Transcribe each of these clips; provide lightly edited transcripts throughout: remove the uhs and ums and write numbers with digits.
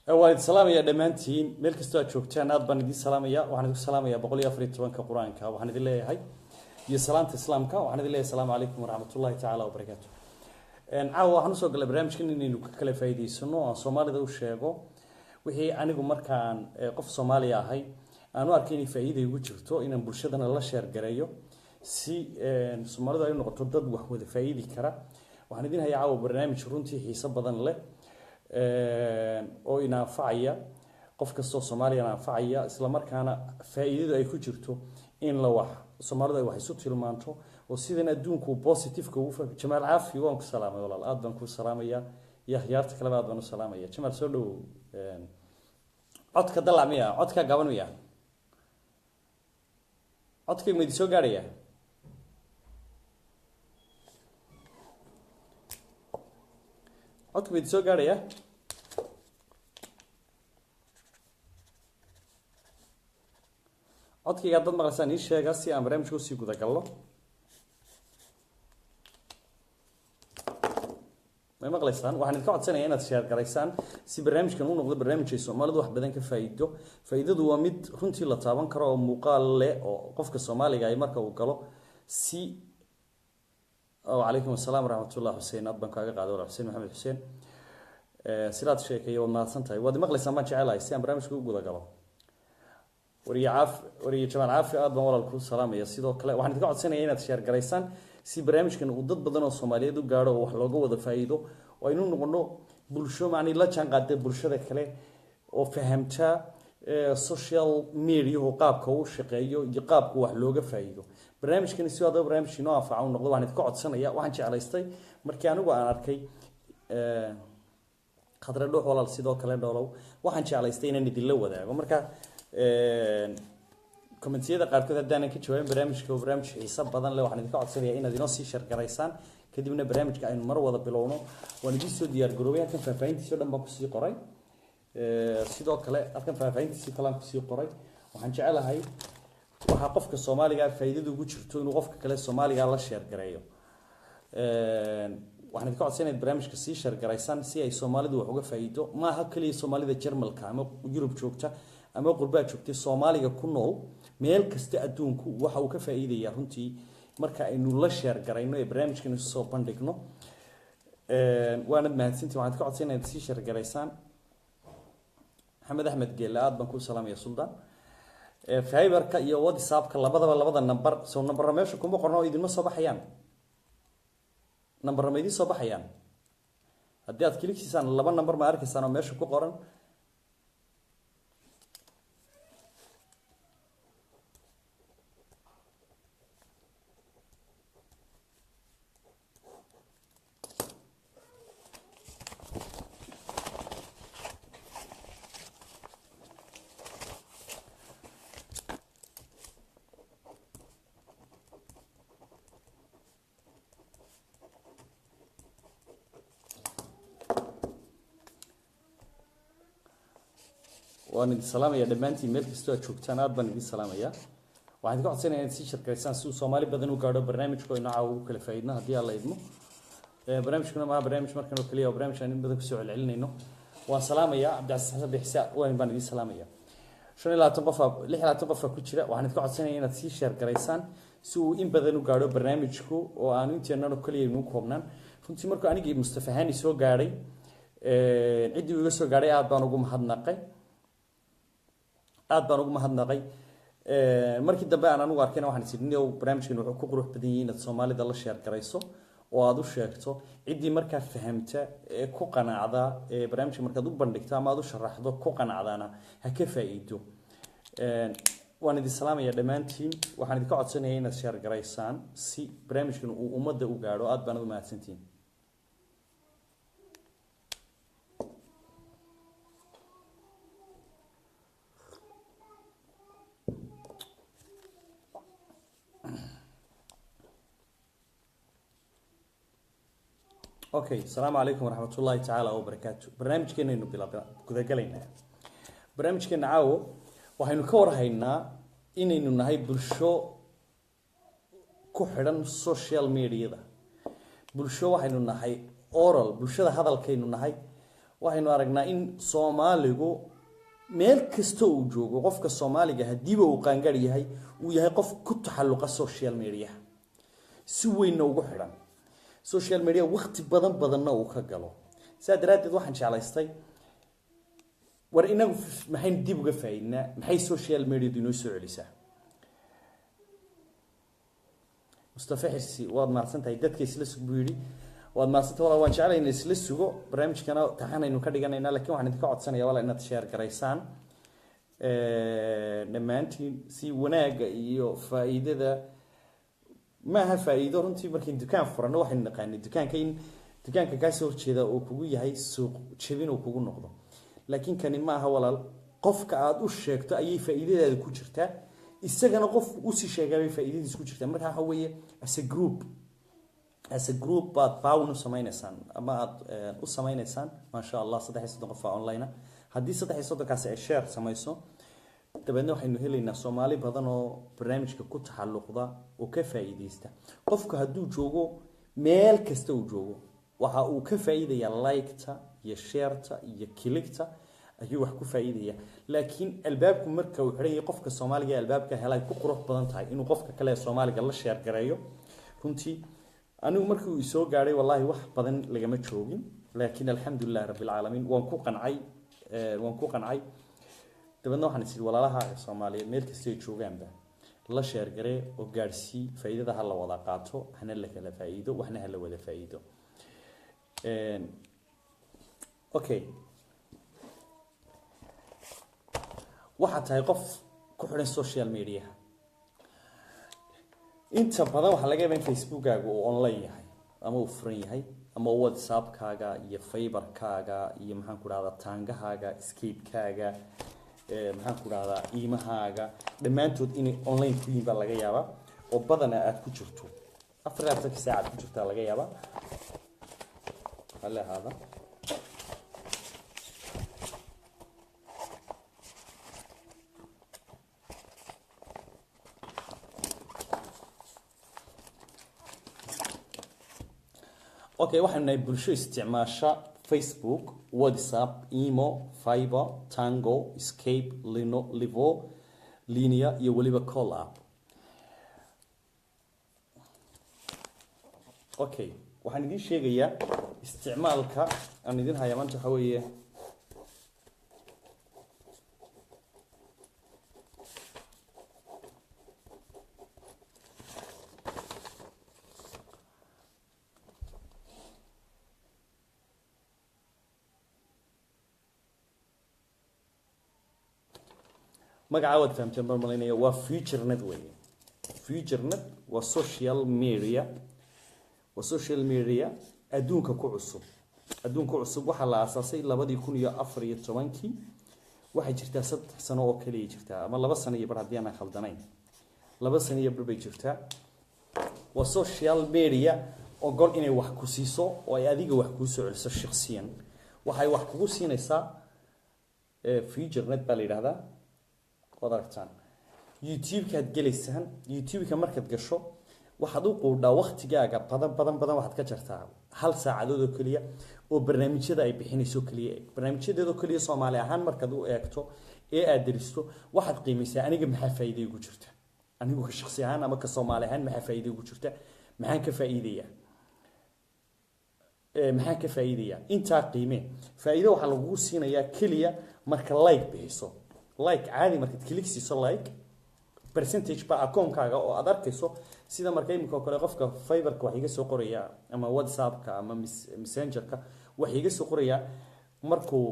waa salaamaya dhamaantiin meel kastoo aad joogtaan aad baan idin salaamaya waxaan idin salaamayaa 114 quraanka waxaan idin leeyahay iyo salaanta islaamka waxaan idin leeyahay assalaamu calaykum waraxmatullaahi tacaala wabarakaatuh caawa waxaan soo galay barnaamijkan inaynu ka kala faa'iideysano oo Soomaalida u sheego wixii anigu markaan qof Soomaali ahay aan u arkay in faa'iido ugu jirto inaan bulshadana la share gareeyo si Soomaalida ay noqoto dad wax wada faa'iidi kara waxaan idin hayaa caawa barnaamij runtii xiiso badan leh oo inaafacaya qof kastoo Soomaaliya anfacaya isla markaana faa'iidadu ay ku jirto in la wax Soomaalida ay wax isu tilmaanto oo sidana adduunku positive ka ugu Jamaal Caafi waan ku salaamay walaal aad baan ku salaamaya ya khiyaarta kale aad baan u salaamaya Jamaal soo dhow codka dalacmiya codka gaban miya codka ma idin soo gaaraya codka ma idin soo gaaraya codkayga dad maqlaysaan ii sheega si aan barnaamijka usii guda galno ma maqlaysaan waxaan idinka codsanayaa inaad share garaysaan si barnaamijkan uu noqdo barnaamij ay Soomaalidu wax badan ka faa'iido faa'iidadu waa mid runtii la taaban karo oo muuqaal leh oo qofka Soomaaliga ay marka uu galo si وعليكم السلام ورحمة الله حسين أبان كاغا قادة ولا حسين محمد حسين سيرات شيكي وما سنتهي وادي مقلي سامان جعلها يستيان برامج كو قودا قلو وري جمال عافي أبان ولا الكل سلام يا سيدو كلا وحن تقعد سنة يينا تشير قريسان سي برامج كان ودد بدن الصومالية دو قارو وحلوغو ودا فايدو وإنو نقولو بلشو معني لا جان قادة بلشو دا كلا وفهمتا social media وقابك وشقيو يقابك وحلوغا فايدو barnaamijkan si wada barnaamij inoo anfaco noqdo waxaan idin ka codsanaya waxaan jeclaystay markii anigu aan arkay khadra dhuux walaal sidoo kale dhoolow waxaan jeclaystay inaan idin la wadaago marka commentiyada qaarkood haddaan ka jawaabin barnaamijka barnaamij xiiso badan leh waxaan idin ka codsanayaa inaad inoo sii share garaysaan kadibna barnaamijka aynu mar wada bilowno waan idin soo diyaar garoobay halkan faahfaahintiisa dhan baan ku sii qoray sidoo kale halkan faahfaahintiisa kale aan ku sii qoray waxaan jecelahay waxa qofka Soomaaliga faa'iidadu ugu jirto inuu qofka kale Soomaaliga la share gareeyo waxaan idin ka codsanayaa barnaamijka sii share garaysan si ay Soomaalidu wax uga faa'iido ma aha kaliya Soomaalida Jarmalka ama Yurub joogta ama qurbaad joogta Soomaaliga ku nool meel kasta adduunku waxa uu ka faa'iideeyaa runtii marka aynu la share garayno ee barnaamijkan soo bandhigno waana mahadsantii waxaan ka codsanayaa sii share garaysan Maxamed Axmed Geelaad baan ku salaamaya Suldaan Fiverr-ka iyo WhatsApp-ka labada number soo number meesha kuma qorno idin ma soo baxayaan number ma idin soo baxayaan haddii aad kliksiisaan laba number ma arkaysaan oo meesha ku qoran waan idin salaamaya dhamaantiin meel kastoo aad joogtaan aad baan idin salaamaya waxaan idin ka codsanayaa inaad sii shirkaysaan si uu Soomaali badan u gaadho barnaamijku inoo caawu kala faa'iidna haddii alla idmo barnaamijkuna ma barnaamij markan oo kaliya barnaamij aan in badan ku soo celcelinayno waan salaamaya Cabdi Xasan Bixisa waan baan idin salaamaya 25 qof 26 qof ku jira waxaan idin ka codsanayaa inaad sii share garaysaan si uu in badan u gaadho barnaamijku oo aan inteena oo kaliya inuu koobnaan runtii markuu anigii Mustafa Hani soo gaaray cidii uga soo gaaray aad baan ugu mahadnaqay aad baan ugu mahadnaqay markii dambe aan anigu arkayna waxaan sidnay oo barnaamijkan wuxuu ku qurux badan yahay inaad Soomaalida la share garayso oo aad u sheegto cidii markaa fahamta ee ku qanacda ee barnaamijka markaad u bandhigto ama aad u sharaxdo ku qanacdana ha ka faa'iido waan idin salaamaya dhamaantiin waxaan idin ka codsanayaa inaad share garaysaan si barnaamijkan uu ummadda u gaadho aad baan u mahadsantiin Okay, السلام عليكم ورحمة الله تعالى وبركاته. برنامجكنا إنه بلا كذا قلنا. برنامجكنا عاو وحين كور هينا إنه نهاي بالشو كحرن social media ده. بالشو وحين نهاي oral بالشو هذا الكين نهاي waxaynu aragnaa in Soomaaligu meel kasta uu joogo qofka Soomaaliga hadiiba uu qaangaar yahay uu yahay qof ku taxalluqa social media si weyn ugu xiran social media waqti badanna uu ka galo saadaraadid waxaan jeclaystay war inagu maxay dib uga faa'iidnaa maxay social media inoo soo celisaa Mustafa Xirsi waad maarsantahay dadka isla sugu yiri waad maarsantahay wala waan jeclahay in isla sugo barnaamijkana taxanaynu ka dhiganayna laakiin waxaan idinka codsanayaa wala inaad share gareysaan dhamaantiin si wanaaga iyo faa'iidada ma aha faa'iido runtii markii dukaan furano waxaan naqaanay dukaanka ka soo horjeeda oo kugu yahay suuq jabin oo kugu noqdo laakiin kani ma aha walaal qofka aad u sheegto ayay faa'iidadeeda ku jirtaa isagana qof u si sheegay faa'iidadiisa ku jirtaa marka waxa weeye as a group baad baawnu sameynaysan ama aad u sameynaysan ma sha Allah 3 qof online haddii 3 kaas ay share samayso dabadna waxaynu helaynaa Soomaali badan oo barnaamijka ku taxalluqda oo ka faa'iideysta qofka hadduu joogo meel kasta uu joogo waxa uu ka faa'iidayaa like-ta iyo share-ta iyo click-ta ayuu wax ku faa'iidaya laakiin albaabku marka uu xiran yahay qofka Soomaaliga albaabka helay ku qurux badan tahay inuu qofka kale Soomaaliga la share gareeyo runtii anigu markii uu soo gaaray wallahi wax badan lagama joogin laakiin alxamdulillah rabbil alamin waan ku qancay dabadna waxaan isii walaalaha Soomaaliyeed meel kasta ay joogaanba la share garee oo gaarsii faa'iidada hal la wada qaato hana la kala faa'iido waxna hal la wada faa'iido okay waxa tahay qof ku xiran social media inta badan waxa laga yaabaa in Facebook-gaaga uu online yahay ama uu furan yahay ama WhatsApp-kaaga iyo Fiber-kaaga iyo maxaan ku raada taangahaaga Skype-kaaga maxaan ku raada email-haaga dhamaantood inay online ku yihiin baa laga yaabaa oo badan aad ku jirto 4 saac ku jirta laga yaabaa hal hada okay waxaan nahay bulsho isticmaasha Facebook WhatsApp email Fiber Tango Skype Livo Linea iyo waliba call app okay waxaan idin sheegayaa isticmaalka aan idin hayaa maanta waxa weeye magacaawad fahamteen baan malaynayaa waa FutureNet weeye FutureNet waa social media adduunka ku cusub waxa la aasaasay 2014 waxay jirtaa 3 sano oo kaliya jirtaa ama 2 sano iyo bar hadii aan khaldanayn 2 sano iyo bar bay jirtaa waa social media oo gol inay wax ku siiso oo ay adiga wax ku soo celiso shakhsiyan waxay wax kugu siinaysaa FutureNet baa la yiraahdaa wadartan YouTube-ka aad galeysaan YouTube-ka markaad gasho waxaad u qoodhaa waqtigaaga badan waxaad ka jartaa hal saacadood oo kaliya oo barnaamijyada ay bixinayso kaliya barnaamijyadeedo kaliya Soomaali ahaan markaad u eegto ee aad diristo waxaad qiimaysaa aniga maxaa faa'iido igu jirta anigu ka shakhsi ahaan ama ka Soomaali ahaan maxaa faa'iido igu jirta maxaan ka faa'iidayaa inta qiime faa'iido waxa lagu siinayaa kaliya marka like bixiso like caadi markaad click siiso like percentage ba account-kaaga oo aad arkayso sida markay imika kale qofka Fiber-ka wax iga soo qoraya ama WhatsApp-ka ama Messenger-ka wax iga soo qoraya markuu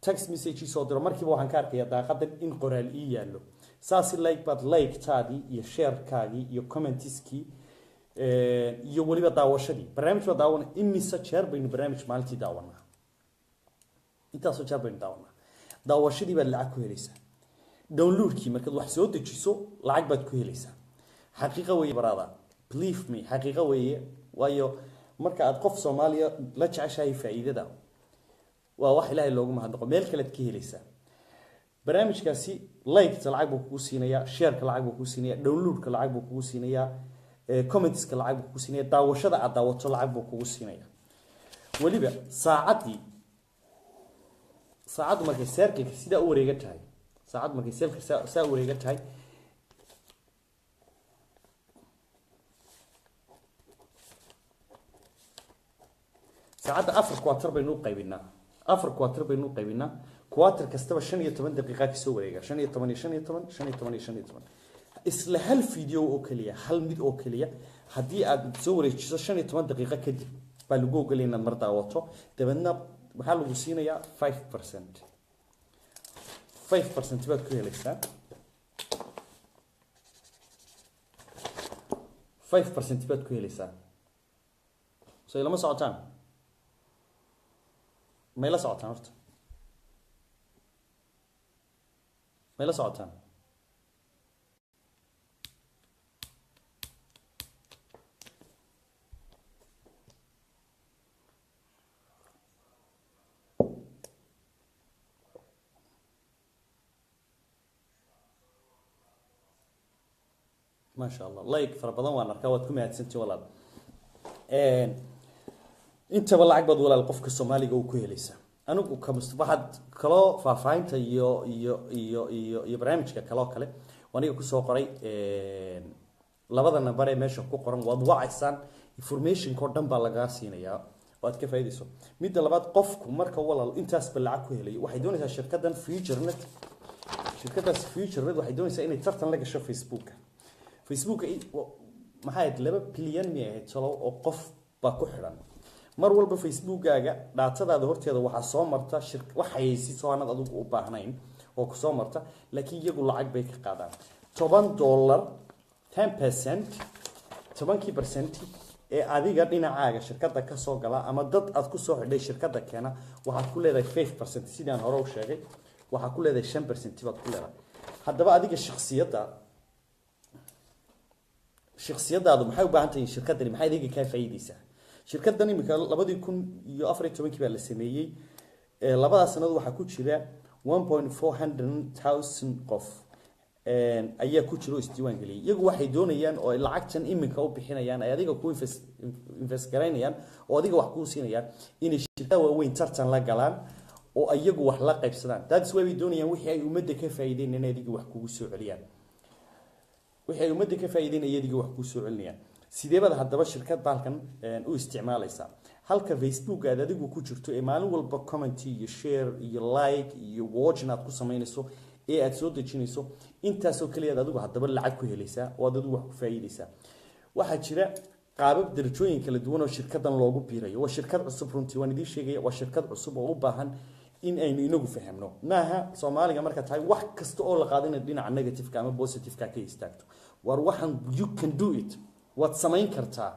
text message soo diro markiiba waxaan ka arkayaa daaqadan in qoraal ii yaalo saasi like bad like taadi iyo share-kaagi iyo comments-ki iyo waliba daawashadii barnaamijka daawana imisa jeer baynu barnaamij maalintii daawanaa intaasoo jeer baynu daawanaa daawashadii baad lacag ku helaysaa downloadkii markaad wax soo dejiso lacag baad ku helaysaa xaqiiqo weeye barada believe me xaqiiqo weeye waayo marka aad qof Soomaaliya la jeceshahay faa'iidada waa wax Ilaahay loogu mahadnaqo meel kale aad ka helaysaa barnaamijkaasi like-ta lacag buu kugu siinayaa share-ka lacag buu kugu siinayaa download-ka lacag buu kugu siinayaa comments-ka lacag buu kugu siinayaa daawashada aad daawato lacag buu kugu siinayaa waliba saacadii saacadu markay circle sida u wareega tahay saacadu markay circle saa u wareega tahay saacada 4 quarter baynu qaybinaa 4 quarter baynu qaybinaa quarter kastaba 15 daqiiqo ka soo wareega 15 isla hal video oo kaliya hal mid oo kaliya hadii aad soo wareejiso 15 daqiiqo kadib baa lagu ogolay inaad mar daawato dabadna waxa lagu siinayaa 5% 5% baad ku helaysaa 5% baad ku helaysaa soo ilama socotaan ما لا ساعتان horta ما لا ساعتان ما شاء الله لايك فربضان وانا ركوات كم هاتسنتي ولا انت والله عقبض ولا القفك الصومالي او كهليسا انا كمصطفحد كلو فافاينتا iyo barnaamijka kale waniga ku soo qoray labada number ee meesha ku qoran waad wacaysan information ko dhan baa laga siinayaa waad ka faa'iideyso midda labaad qofku marka walaal intaas lacag ku helayo waxay doonaysaa shirkadan FutureNet waxay doonaysaa inay tartan la gasho Facebook maxay 2 bilyan miyay talo oo qof ba ku xiran mar walba Facebook-gaaga daatadaada horteeda waxa soo marta waxay si soonad adigu u baahnayn oo ku soo marta laakiin iyagu lacag bay ka qaadaan $10 10% ee adiga dhinacaaga shirkadda ka soo gala ama dad aad ku soo xidhay shirkadda keena waxaad ku leedahay 5% sidaan hore u sheegay waxa ku leedahay 5% baad ku leedahay haddaba adiga shakhsiyadaadu maxay u baahan tahay shirkadani maxay adiga ka faa'iideysaa shirkaddan imika 2014 baa la sameeyay labada sanad waxa ku jira 1.400,000 qof ayaa ku jiro isdiiwaan galiyay iyagu waxay doonayaan oo lacagtan imika u bixinayaan ay adiga ku invest gareynayaan oo adiga wax ku siinayaan inay shirkadaha waaweyn tartan la galaan oo iyagu wax la qaybsadaan that's why ay doonayaan wixii ay ummadda ka faa'iideen inay adiga wax kugu soo celiyaan sidee baad haddaba shirkad baalkan u isticmaalaysaa halka Facebook aad adigu ku jirto ee maalin walba comment iyo share iyo like iyo watch aad ku sameynayso ee aad soo dejinayso intaas oo kaliya adigu haddaba lacag ku helaysaa oo adigu wax ku faa'iideysaa waxa jira qaabab darajooyin kala duwan oo shirkadan loogu biirayo waa shirkad cusub runtii waan idin sheegay waa shirkad cusub oo u baahan in aynu inagu fahamno maaha Soomaaliga marka tahay wax kasta oo la qaadanayo dhinaca negative ka ama positive ka istaagto war waxan you can do it waad samayn kartaa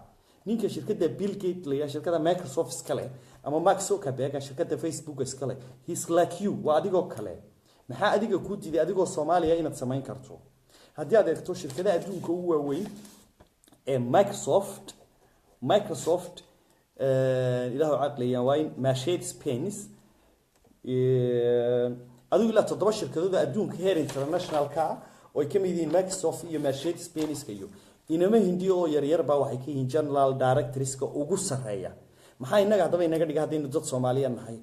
ninka shirkadda Bill Gates la shirkadda Microsoft iskale ama Mark Zuckerberg shirkadda Facebook iskale he's like you waa adigoo kale maxaa adiga ku diiday adigoo Soomaaliya inaad samayn karto haddii aad eegto shirkadaha adduunka ugu waaweyn ee Microsoft ilaahu aqliyan waa in Mercedes-Benz adigu ilaa 7 shirkadood adduunka heer international ka oo ay ka mid yihiin Microsoft iyo Mercedes-Benz kayo inama hindiyo oo yar baa waxay ka yihiin general directorska ugu sareeya maxaa inaga hadaba inaga dhiga hadii dad Soomaaliya nahay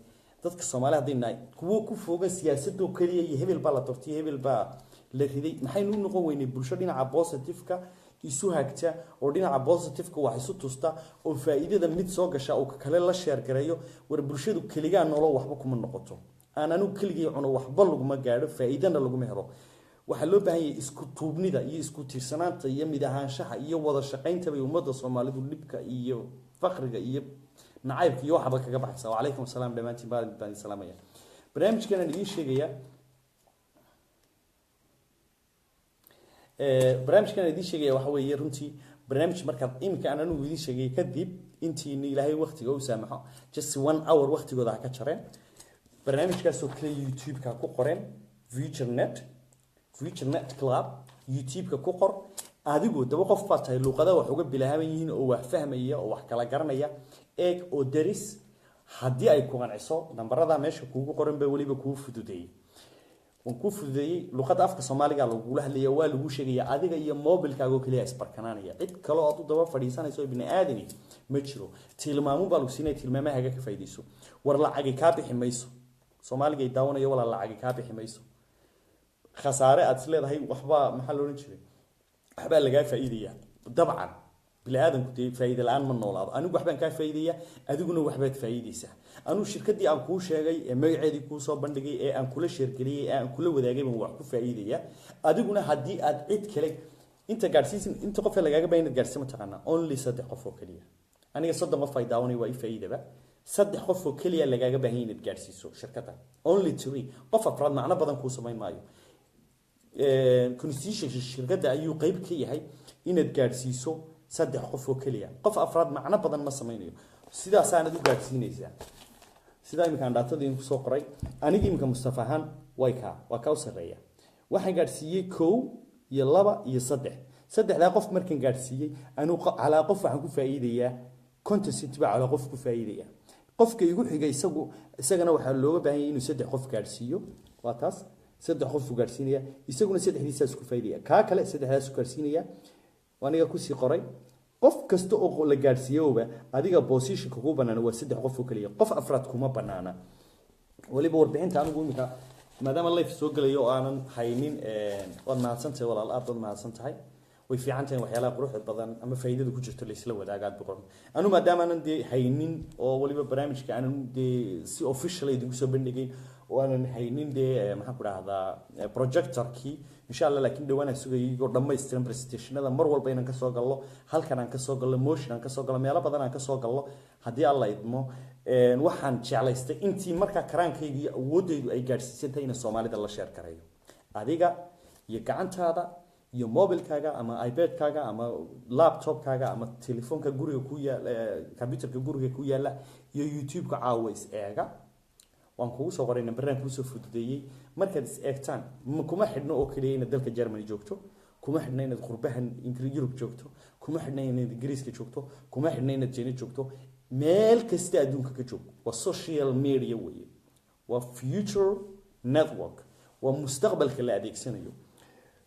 dadka Soomaaliya hadii nahay kuwa ku foogan siyaasadda oo kaliya iyo hebel baa la doortay hebel baa la riday maxay nu noqon weynay bulsho dhinaca positive-ka isu hagta oo dhinaca positive-ka wax isu tusta oo faa'iidada mid soo gasha oo kale la share gareeyo war bulshadu kaliya nolol waxba kuma noqoto aan anu kaliya cuno waxba lagu ma gaadho faa'iidana lagu ma helo waxa loo baahan yahay isku tuubnida iyo isku tiirsanaanta iyo mid ahaanshaha iyo wada shaqaynta bay ummadda Soomaalidu dhibka iyo faqriga iyo nacaybka iyo waxba kaga baxaysa wa alaykum asalaam dhamaantiin baan salaamaya barnaamijkan aan idin sheegaya waxa weeye runtii barnaamij marka imika aan anu idin sheegay kadib intii Ilaahay waqtiga u saamaxo just 1 hour waqtigooda ka jareen barnaamijkaas oo kale YouTube-ka ku qoreen FutureNet Club YouTube-ka ku qor adigu daba qof baa tahay luqada wax uga bilaaban yihiin oo wax fahmaya oo wax kala garanaya eeg oo daris haddii ay ku qanciso nambarada meesha kuugu qoran bay waliba kuu fududeeyay luqada afka Soomaaliga lagu hadlayo waa lagu sheegaya adiga iyo mobilkaaga kaliya isbarkanaanaya cid kale oo daba fadhiisanayso ibn aadani ma jiro tilmaamu baa lagu siinay tilmaamaha ka faa'iideyso war lacag ka bixi mayso soomaaliga ay daawanayo walaal lacag ka bixi mayso khasaare aad leedahay waxba maxaa loo oran jiray waxba laga faa'iideeyaa dabcan bili aadamku dee faa'iido la'aan ma noolaado anigu waxbaan ka faa'iideeyaa adiguna waxbaad faa'iideysaa anu shirkadii aan kuu sheegay ee magaceedii kuu soo bandhigay ee aan kula sheergeliyay ee aan kula wadaagay baan wax ku faa'iideeyaa adiguna haddii aad cid kale inta gaarsiisin inta qof lagaaga baahan gaarsiin ma taqaana only 3 qof oo kaliya aniga 3 qof ay daawanay waa faa'iidaba 3 qof oo kaliya lagaaga baahan inaad gaarsiiso shirkadda only 3 qof afraad macna badan ku sameyn maayo constitution shirkadda ayuu qayb ka yahay inaad gaarsiiso 3 qof oo kaliya qof afraad macna badan ma sameynayo sidaas aanad u gaarsiinaysaa sida imkaan dhaatadii ku soo qoray aniga imka Mustafa ahaan waa ka sareeya waxaan gaarsiiyay 1 iyo 2 iyo 3 saddexda qof markaan gaarsiiyay anu ala qof waxaan ku faa'iideeyaa content baa ala qof ku faa'iideeya qofka igu xigay isagana waxa looga baahan yahay inuu 3 qof gaarsiiyo waa taas 3 qof u gaarsiinaya isaguna 3diisa isku faa'iideeya ka kale 3daas ku gaarsiinaya waniga ku sii qoray qof kasta oo la gaarsiiyowba adiga position ku banaan waa 3 qof oo kaliya qof afraad kuma banaana waliba warbixinta anigu imika maadaama live soo galayo oo aanan haynin wad mahadsantahay walaal aad baad mahadsantahay way fiican tahay waxyaalaha quruxda badan ama faa'iidada ku jirto la isla wadaaga boqol anu maadaama aanan haynin oo waliba barnaamijka aanan si official idinku soo bandhigay oo aanan haynin maxaan ku raahdaa projectorkii insha Allah laakiin dhawaan sugayay oo dhammaystiran presentationada mar walba inaan ka soo galno halkan aan ka soo galno motion aan ka soo galno meelo badan aan ka soo galno hadii Allah idmo waxaan jeclaystay intii marka karaankayga iyo awoodaydu ay gaarsiisantay in Soomaalida la share karayo adiga iyo gacantaada iyo mobilkaaga ama iPad-kaaga ama laptop-kaaga ama telefoonka guriga ku yaala computerka guriga ku yaala iyo YouTube-ka caaways eega waan kugu soo qoray nambaraan ku soo fududeeyay markaad is eegtaan kuma xidhno oo kaliya in dalka Germany joogto kuma xidhno in qurbahan Europe joogto kuma xidhno in Ingiriiska joogto kuma xidhno in China joogto meel kasta adduunka ka joog waa social media way waa future network waa mustaqbalka la adeegsanayo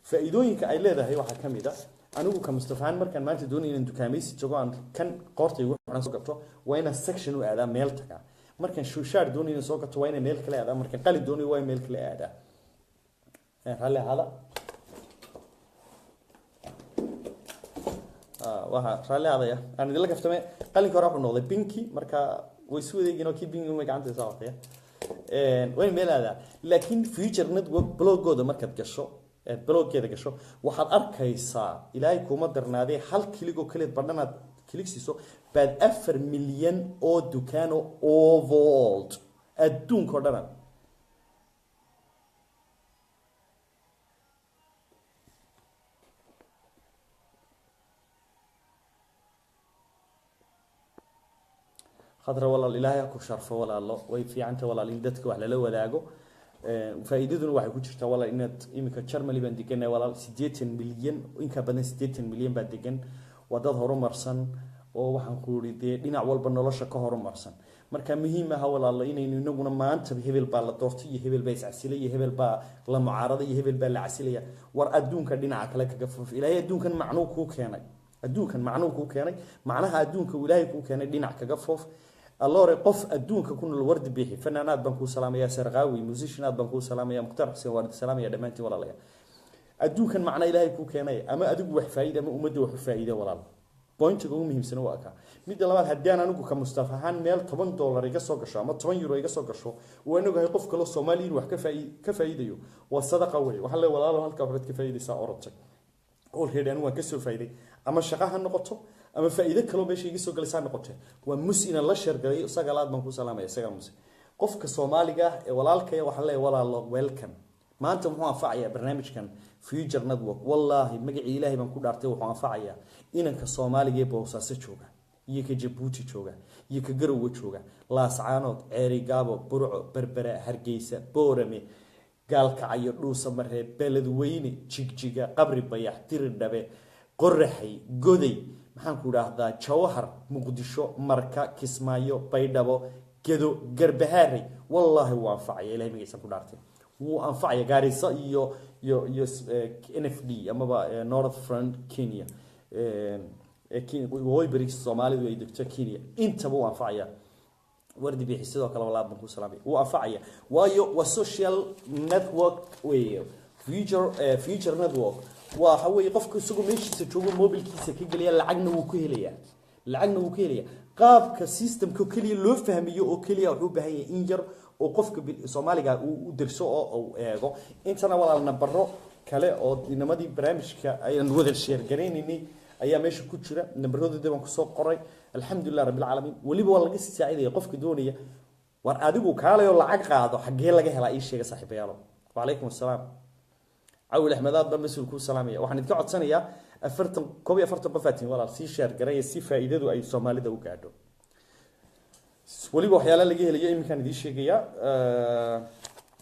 faa'iidooyinka ay leedahay waxa kamid ah anigu ka Mustafaan markaan maanta doonay in dukaameysi joogo aan kan qoortay waxaan soo gato waa in section u aadaa meel taga markaan shushaar doonay in soo gato waa in meel kale aadaa markaan qali doonay waa in meel kale aadaa hal hada waxa raalli adaya aan idin la kaftame qalinka hore wuxuu noqday pinki marka way soo wadeegino ki pinki ma gacanta saartay way meel aadaa laakiin future network blogooda markaad gasho bloggeeda gasho waxaad arkaysaa ilaahay kuma darnaaday hal kilig oo kale badanaad kiligsiiso baad 4 milyan oo dukaano overall adduunka oo dhan khadra walaal ilaahay ku sharfo walaalo way fiicanta walaal in dadka wax la wadaago faa'iidaduna waxay ku jirtaa walaal inaad imika Germany baan deganay walaal 80 milyan in ka badan 80 milyan baa degan wadad horumarsan oo waxaan ku yiri dhinac walba nolosha ka horumarsan marka muhiim ah walaal inaynu inaguna maanta hebel baa la doortay iyo hebel baa iscasilay iyo hebel baa la mucaarada iyo hebel baa la casilaya war adduunka dhinaca kale kaga fuf ilaahay adduunkan macnuu ku keenay macnaha adduunka ilaahay ku keenay dhinac kaga fuf allore qof adduunka ku nool wardi bixi fanaanaad baan ku salaamaya sarqaawi musicianaad baan ku salaamaya muqtar xuseen wardi salaamaya dhamaantii walaalayaal adduunkan macna ilaahay ku keenay ama adigu wax faa'iido ama ummadda wax faa'iido walaal pointiga ugu muhiimsan waa ka mid labaad hadii aan anigu ka Mustafa ahaan meel $10 iga soo gasho ama €10 iga soo gasho waa inagu qof kale Soomaali wax ka faa'iidayo waa sadaqa way waxa la walaalo halka waxaad ka faa'iideysaa orotay oo heedaan waa ka soo faa'iiday ama shaqaha noqoto ama faa'iido kale meesha iga soo galaysaa noqotay waa musina la sheergalay sagalaad baan ku salaamay isaga mus qofka Soomaaliga ee walaalkay waxa la walaalo welcome maanta wuxuu anfacayaa barnaamijkan future network wallahi magaci ilaahay baan ku dhaartay wuxuu anfacayaa inanka Soomaaliga ee Boosaaso jooga iyo ka Djibouti jooga iyo ka Garowe jooga Laascaanood Ceeri Gaabo Burco Berbera Hargeysa Boorame Gaalkacyo Dhuusa Maree Beledweyne Jigjiga Qabri Bayax Tiridhabe Qorraxay Goday maxaan ku raahdaa Jawhar Muqdisho Marka Kismaayo Baydhabo Gedo Garbahaare wallahi waa anfacaya ilaahay magaciisa ku dhaartay wuu anfacaya Gaarisa iyo NFD amaba North Front Kenya way bari Soomaalidu ay degto Kenya inta buu anfacaya wardi bixi sidoo kale walaal baan ku salaamay uu anfacaya waayo waa social network way future network waxa weeye qofku isagu meeshiisa joogo mobilkiisa ka galiya lacagna wuu ku helayaa qaabka systemka kaliya loo fahmiyo oo kaliya wuxuu u baahan yahay in yar oo qofka Soomaaliga uu dirso oo eego intana walaal nambaro kale oo dinamadii barnaamijka ayaan wada share gareynay ayaa meesha ku jira nambaradooda baan ku soo qoray alxamdulillah rabbil alamin waliba waa laga saacideeyay qofka doonaya war adigu kaalayo lacag qaado xagee laga helaa ii sheega saaxiibayaalo wa alaykum asalaam عول أحمد هذا بمسؤول كل سلامية وحنا نتكلم ثانية أفرتم كوبي أفرتم قفاتين ولا سي شهر قرية سي فائدة دو أي سومالي دو قاعدو ولي بوحيالا اللي جه اللي جاي مكان دي شيء جيا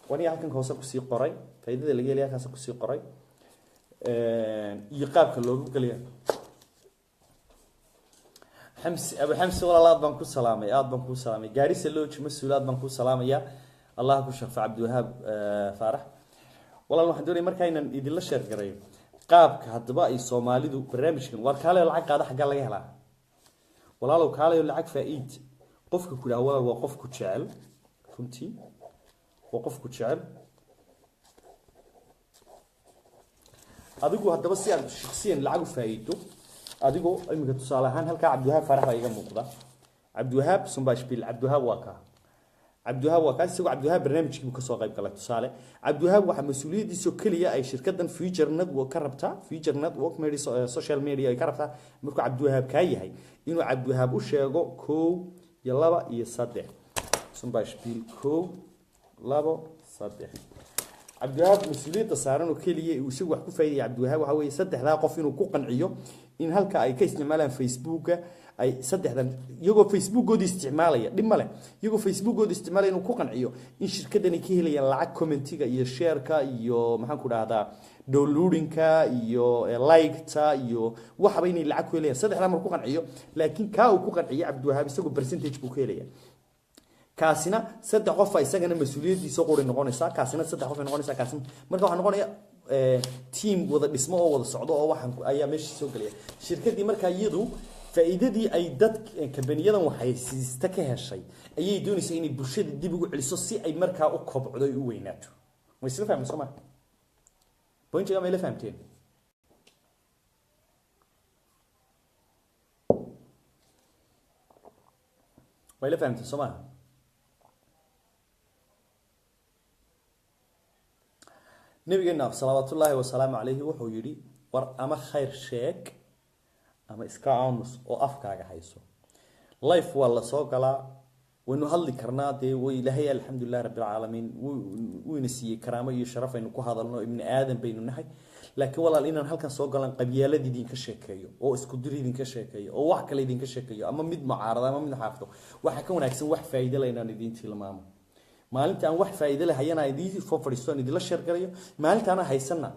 واني هالكن كوسا كسي قري فائدة اللي جاي ليها كوسا كسي قري يقاب كله قليا أبو حمس ولا الله بنكو سلامي بنكو سلامي جاري سلوش مسؤولات بنكو سلامي يا الله كشف عبد الوهاب فارح والله waxaan doonay markaa inaan idin la share gareeyo qaabka hadaba ay Soomaalidu barnaamijkan war kale lacag qaada xagga laga helaa walaalow kale lacag faa'iid qofka ku dhaw walaal waa qofku jecel runtii waa qofku jecel adigu hadaba si aad shakhsiyan lacag faa'iido adigu imika tusaale ahaan halka Cabdiwahaab Farax iga muuqda Cabdiwahaab Sumbashbil Cabdiwahaab waa ka Cabdiwahaab waa kaas isagoo Cabdiwahaab barnaamijkii ka soo qayb galay tusaale Cabdiwahaab waxa mas'uuliyadiisu kaliya ay shirkadan Future Network ka rabtaa Future Network social media ay ka rabtaa markuu Cabdiwahaab ka yahay inuu Cabdiwahaab u sheego 1 iyo 2 iyo 3 Sumbashbil 1 2 3 Cabdiwahaab mas'uuliyadda saaran oo kaliya uu isagu wax ku faa'iideeyay Cabdiwahaab waxa weeye saddexda qof inuu ku qanciyo in halka ay ka isticmaalaan Facebook ay saddexdan iyagoo Facebook goodi isticmaalaya dhib male iyagoo Facebook goodi isticmaalaya inuu ku qanciyo in shirkadani ka helayaan lacag commentiga iyo share-ka iyo maxaan ku dhahdaa downloading-ka iyo like-ta iyo waxba inay lacag ku helayaan saddexda mar ku qanciyo laakiin ka uu ku qanciyo Cabdiwahaab isagoo percentage buu ka helaya kaasina saddex qof ay isagana mas'uuliyadiisa qori noqonaysa kaasina saddex qof ay noqonaysa kaasina marka waxa noqonaya team wada dhismo oo wada socdo oo waxan ayaa meesha soo galaya shirkadii marka iyadu faa'iidadii ay dad kampaniyadan waxay siista ka heshay ayay doonaysaa inay bulshada dib ugu celiso si ay markaa u kobcdo ay u weynaato way isla fahmeen Soomaa point-ga ma ila fahamteen way ila fahamteen Soomaa nabigeena sallallahu wa sallam alayhi wuxuu yiri war ama khayr sheek ama iska aamus oo afkaaga hayso life wala soo galaa waynu hadli karnaa de way ilaahay alxamdulillah rabbil alamin wayna siiyay karaamo iyo sharaf aynu ku hadalno ibn aadan baynu nahay laakiin walaal inaan halkan soo galan qabyaalada idin ka sheekeeyo oo isku dir idin ka sheekeeyo oo wax kale idin ka sheekeeyo ama mid mucaarada ama mid xaafdo waxa ka wanaagsan wax faa'iido leh inaan idin tilmaamo maalinta aan wax faa'iido leh hayana idin soo fadhiisto idin la share garayo maalinta aan haysana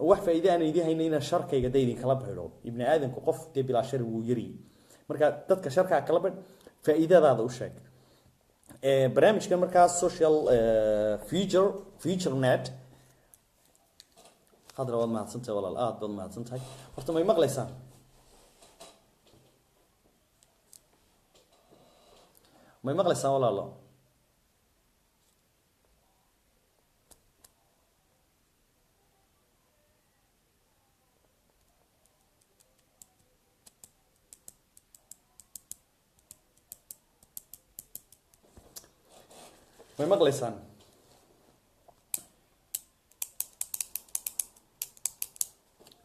wax faa'iido aan idin hayna inaan sharkayga idin kala baxo ibn aadanku qof de bila shar uu yiri marka dadka sharka kala bad faa'iidadaada u sheeg barnaamijkan marka social future net hadra wad ma santaa walaal aad bad ma santahay horta may maqlaysaan walaalo may maqlaysaan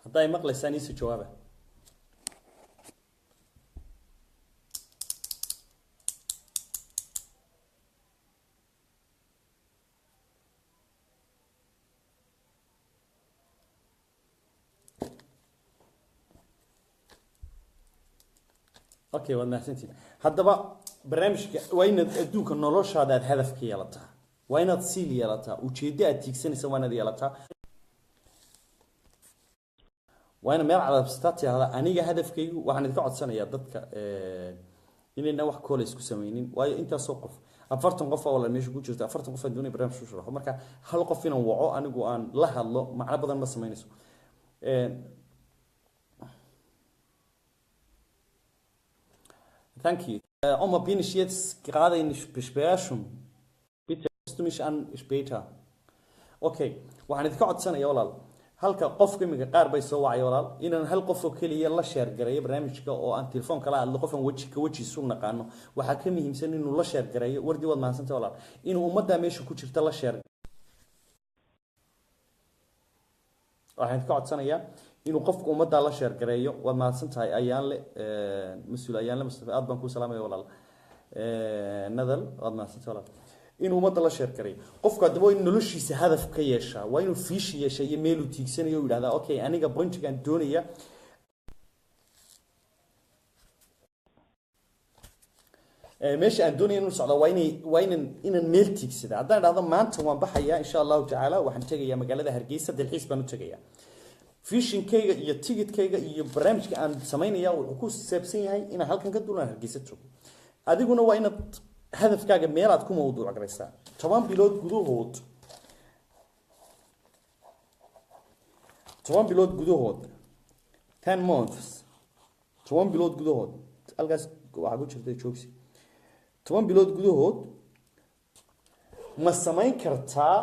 hadday maqlaysaan isu jawaaba okay wad mahadsantiin haddaba barnaamijka waa inaad adduunka noloshaada aad hadaf ka yeelataa waa inaad siil yeelataa ujeeddo aad tiigsanaysa waa inaad yeelataa waa in meel calaamsataad hada aniga hadafkaygu waxaan idinka codsanayaa dadka inayna wax kool isku sameeynin waayo inta soo qof 40 qof oo la meesha ku jirta 40 qof doonay barnaamij soo sharaxo marka hal qof inaan waco anigu aan la hadlo macna badan ma sameynayso thank you Oma, bin ich jetzt gerade in Besprechung? Bitte rufst du mich an später. Okay, waxaan idinka codsanayaa walaal halka qofka imiga qaar bay soo wacay walaal inaan hal qof oo kaliya la share gareeyo barnaamijka oo aan telefoon kala hadlo qofan waji ka waji isu naqaano waxa ka muhiimsan inuu la share gareeyo wardi wad mahadsantahay walaal inuu ummadda meesha ku jirta la share waxaan idinka codsanayaa inuu qofka ummadda la share gareeyo wad mahadsantahay ayaan le mas'uul ayaan le Mustafa aad baan ku salaamayaa walaal nadal wad mahadsantahay walaal inuu ummadda la sheer karay qofka dabo in noloshiisa hadaf ka yeesha waa inuu fiish yeesha iyo meel uu tiigsanayo uu yiraahdaa okay aniga pointigan doonaya meesha aan doonaya inuu socdo waa inaan meel tiigsada haddaan idhaahdo maanta waan baxayaa insha allahu tacaala waxaan tegayaa magaalada hargeysa dalxiis baan u tegayaa fishinkayga iyo tigidkayga iyo barnaamijka aan samaynaya wuxuu ku saabsan yahay inaan halkan ka duulaan hargeysa joogo adiguna waa inaad hadafkaaga meelaad ku mawduuc garaysaa 10 bilood gudahood 10 months 10 bilood gudahood halkaas waxa ku jirta joogsi 10 bilood gudahood ma samayn kartaa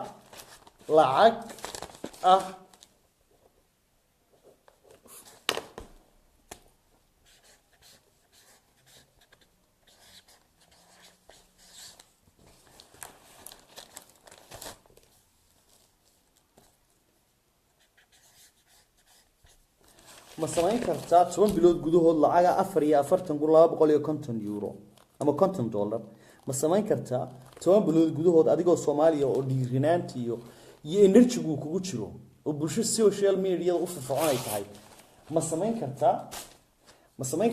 lacag ah ma samayn kartaa 10 bilood gudahood lacag 4,250 euro ama $50 ma samayn kartaa 10 bilood gudahood adigoo Soomaaliya oo dhiirinaanti iyo energy-gu kugu jiro oo bulsho social media u firfircoonay tahay ma samayn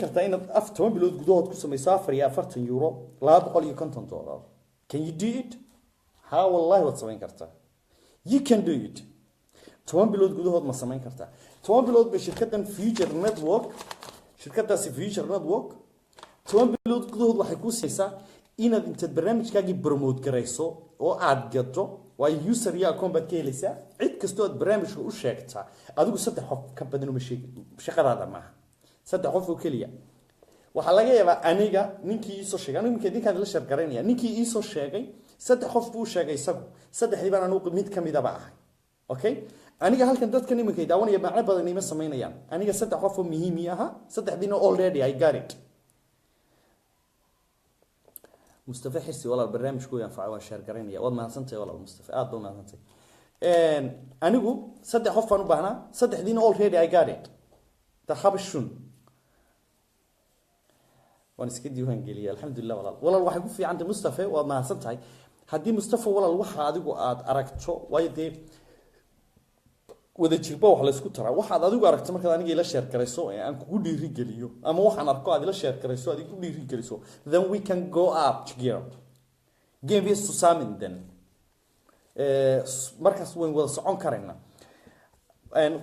kartaa inaad 10 bilood gudahood ku samayso 4,40 euro $250 can you do it ha wallahi waad samayn kartaa you can do it 10 bilood gudahood ma samayn kartaa 10 bilood bay shirkaddan Future Network 10 bilood gudahood waxay ku siisaa inaad inta barnaamijkaaga promote garayso oo aad gato waa user ya combat ka helaysa cid kastoo aad barnaamijka u sheegtaa adigu saddex qof ka badan uma sheeg shaqadaada ma saddex qof oo kaliya waxa laga yaabaa aniga ninkii soo sheegay aniga ninkaan la shar garanaya ninkii ii soo sheegay saddex qof buu sheegay isagu saddexdii baan anigu mid kamid ah ahay okay aniga halkan dadka nimankay daawanaya macna badan ima sameynayaan aniga saddex qof oo muhiim ah saddexdiina already I got it Mustafa xisi walaal barnaamijku yanfacay waan share garanaya wad mahadsantahay walaal Mustafa aad baan mahadsantahay anigu saddex qof aan u baahnaa saddexdiina already I got it tahabshun waan iska diiwaan geliyay alxamdulillah walaal waxay ku fiicantay Mustafa wad mahadsantahay haddii Mustafa walaal waxa adigu aad aragto waayde wada jirba wax la isku taraa waxaad adigu aragto markaad aniga ila share garayso aan kugu dhiiri geliyo ama waxaan arko aad ila share garayso aad igu dhiiri geliso then we can go up together give us to something then markaas weyn wada socon karayna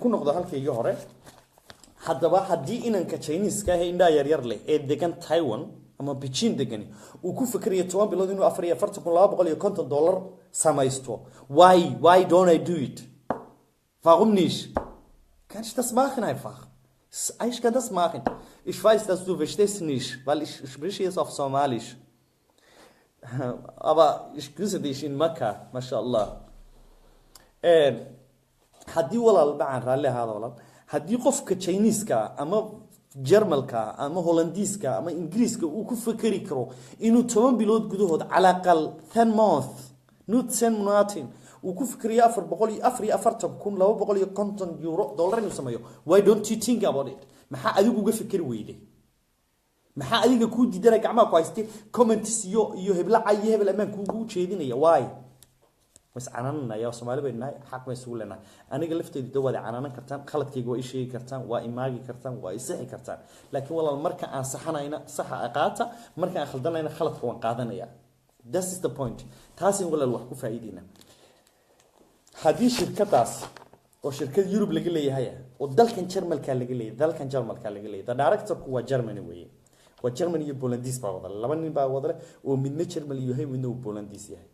ku noqdo halkayga hore haddaba haddii inanka Chinese-ka ah indha yar leh ee degan Taiwan ama Beijing degani uu ku fikirayo 10 bilood inuu 4,250 samaysto why don't I do it Warum nicht? Kann ich das machen einfach? Ich kann das machen. Ich weiß, dass du verstehst nicht, weil ich spreche jetzt auf Somalisch. Aber ich grüße dich in Mekka, mashallah. Haddii walaal baan raalli ahaado walaal haddii qofka Chinese-ka ama German-ka ama Hollandiiska ama Ingiriiska uu ku fikiri karo inuu 10 bilood gudahood cala aqal 10 months not 10 months uu ku fikriyo 4,250 euro dollar inuu sameeyo why don't you think about it maxaa adigu uga fikir weyday maxaa adiga ku diidanay gacmaha ku haystay comments iyo hebla ay hebla amaan kuugu jeedinaya why mas aanana ya Soomaali beenay xaq ma isugu leenahay aniga lafteedu dawada aanan kartaan khaladkayga waa sheegi kartaan waa imaagi kartaan waa isixi kartaan laakiin walaal marka aan saxanayna saxa aqaata marka aan khaldanayna khaladka waan qaadanaya that is the point taasi walaal wax ku faa'iidina haddii shirkadaas oo shirkad Europe laga leeyahay oo dalkan Jarmalka laga leeyahay the director-ku waa Germany weeye waa Germany iyo Polandis baa wada laba nin baa wada oo midna Germany iyo midna Polandis yahay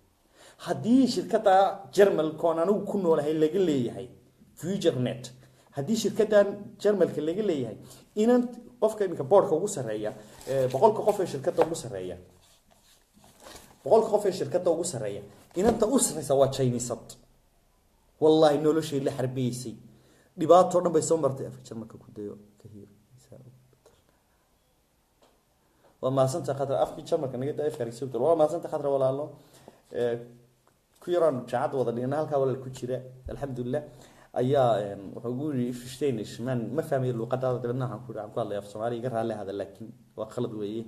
haddii shirkada German koon anigu ku noolahay laga leeyahay FutureNet haddii shirkaddan jarmalka laga leeyahay inan qofka iminka boardka ugu sarreeya boqolka qof ee shirkadda ugu sarreeya boqolka qof ee shirkadda ugu sarreeya inanta u sarreysa waa Chinesad wallahi noloshay la xarbiyeysay dhibaato dhan bay soo martay afka jarmalka ku dayo ka hiir وما سنت خطر أفكي شمر كنا قد أفكار يسوي وما سنت خطر ولا الله كيران شعاد وضلنا هالك ولا الكوتشيرة الحمد لله أيا وحقولي في شتينش من ما فهم اللغة هذا تبناها نقول عم قال لي في الصومالي قرر على هذا لكن وخلد ويه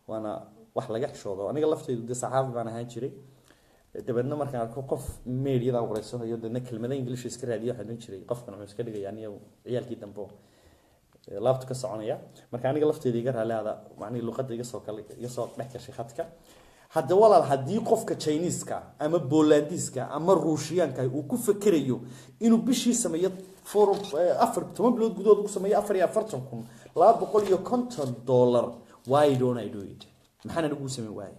وأنا وحلا جح شو أنا قلفت دي صحافة أنا هاجري تبنى مركان قف ميري ذا ورسوه يودنا كلمة إنجليش يسكر هذه واحد نشري قف كنا مسكر يعني عيال كده بو laabta ka soconaya marka aniga lafteedii gar hal hada macni luqadda iga soo dhex gashay khadka hadda walaal hadii qofka Chinese-ka ama Polandiiska ama Ruushyaanka uu ku fakirayo inuu bishii sameeyo forum 4 bilood gudood uu sameeyo 4,250 dollar why don't I do it maxana ugu sameey waay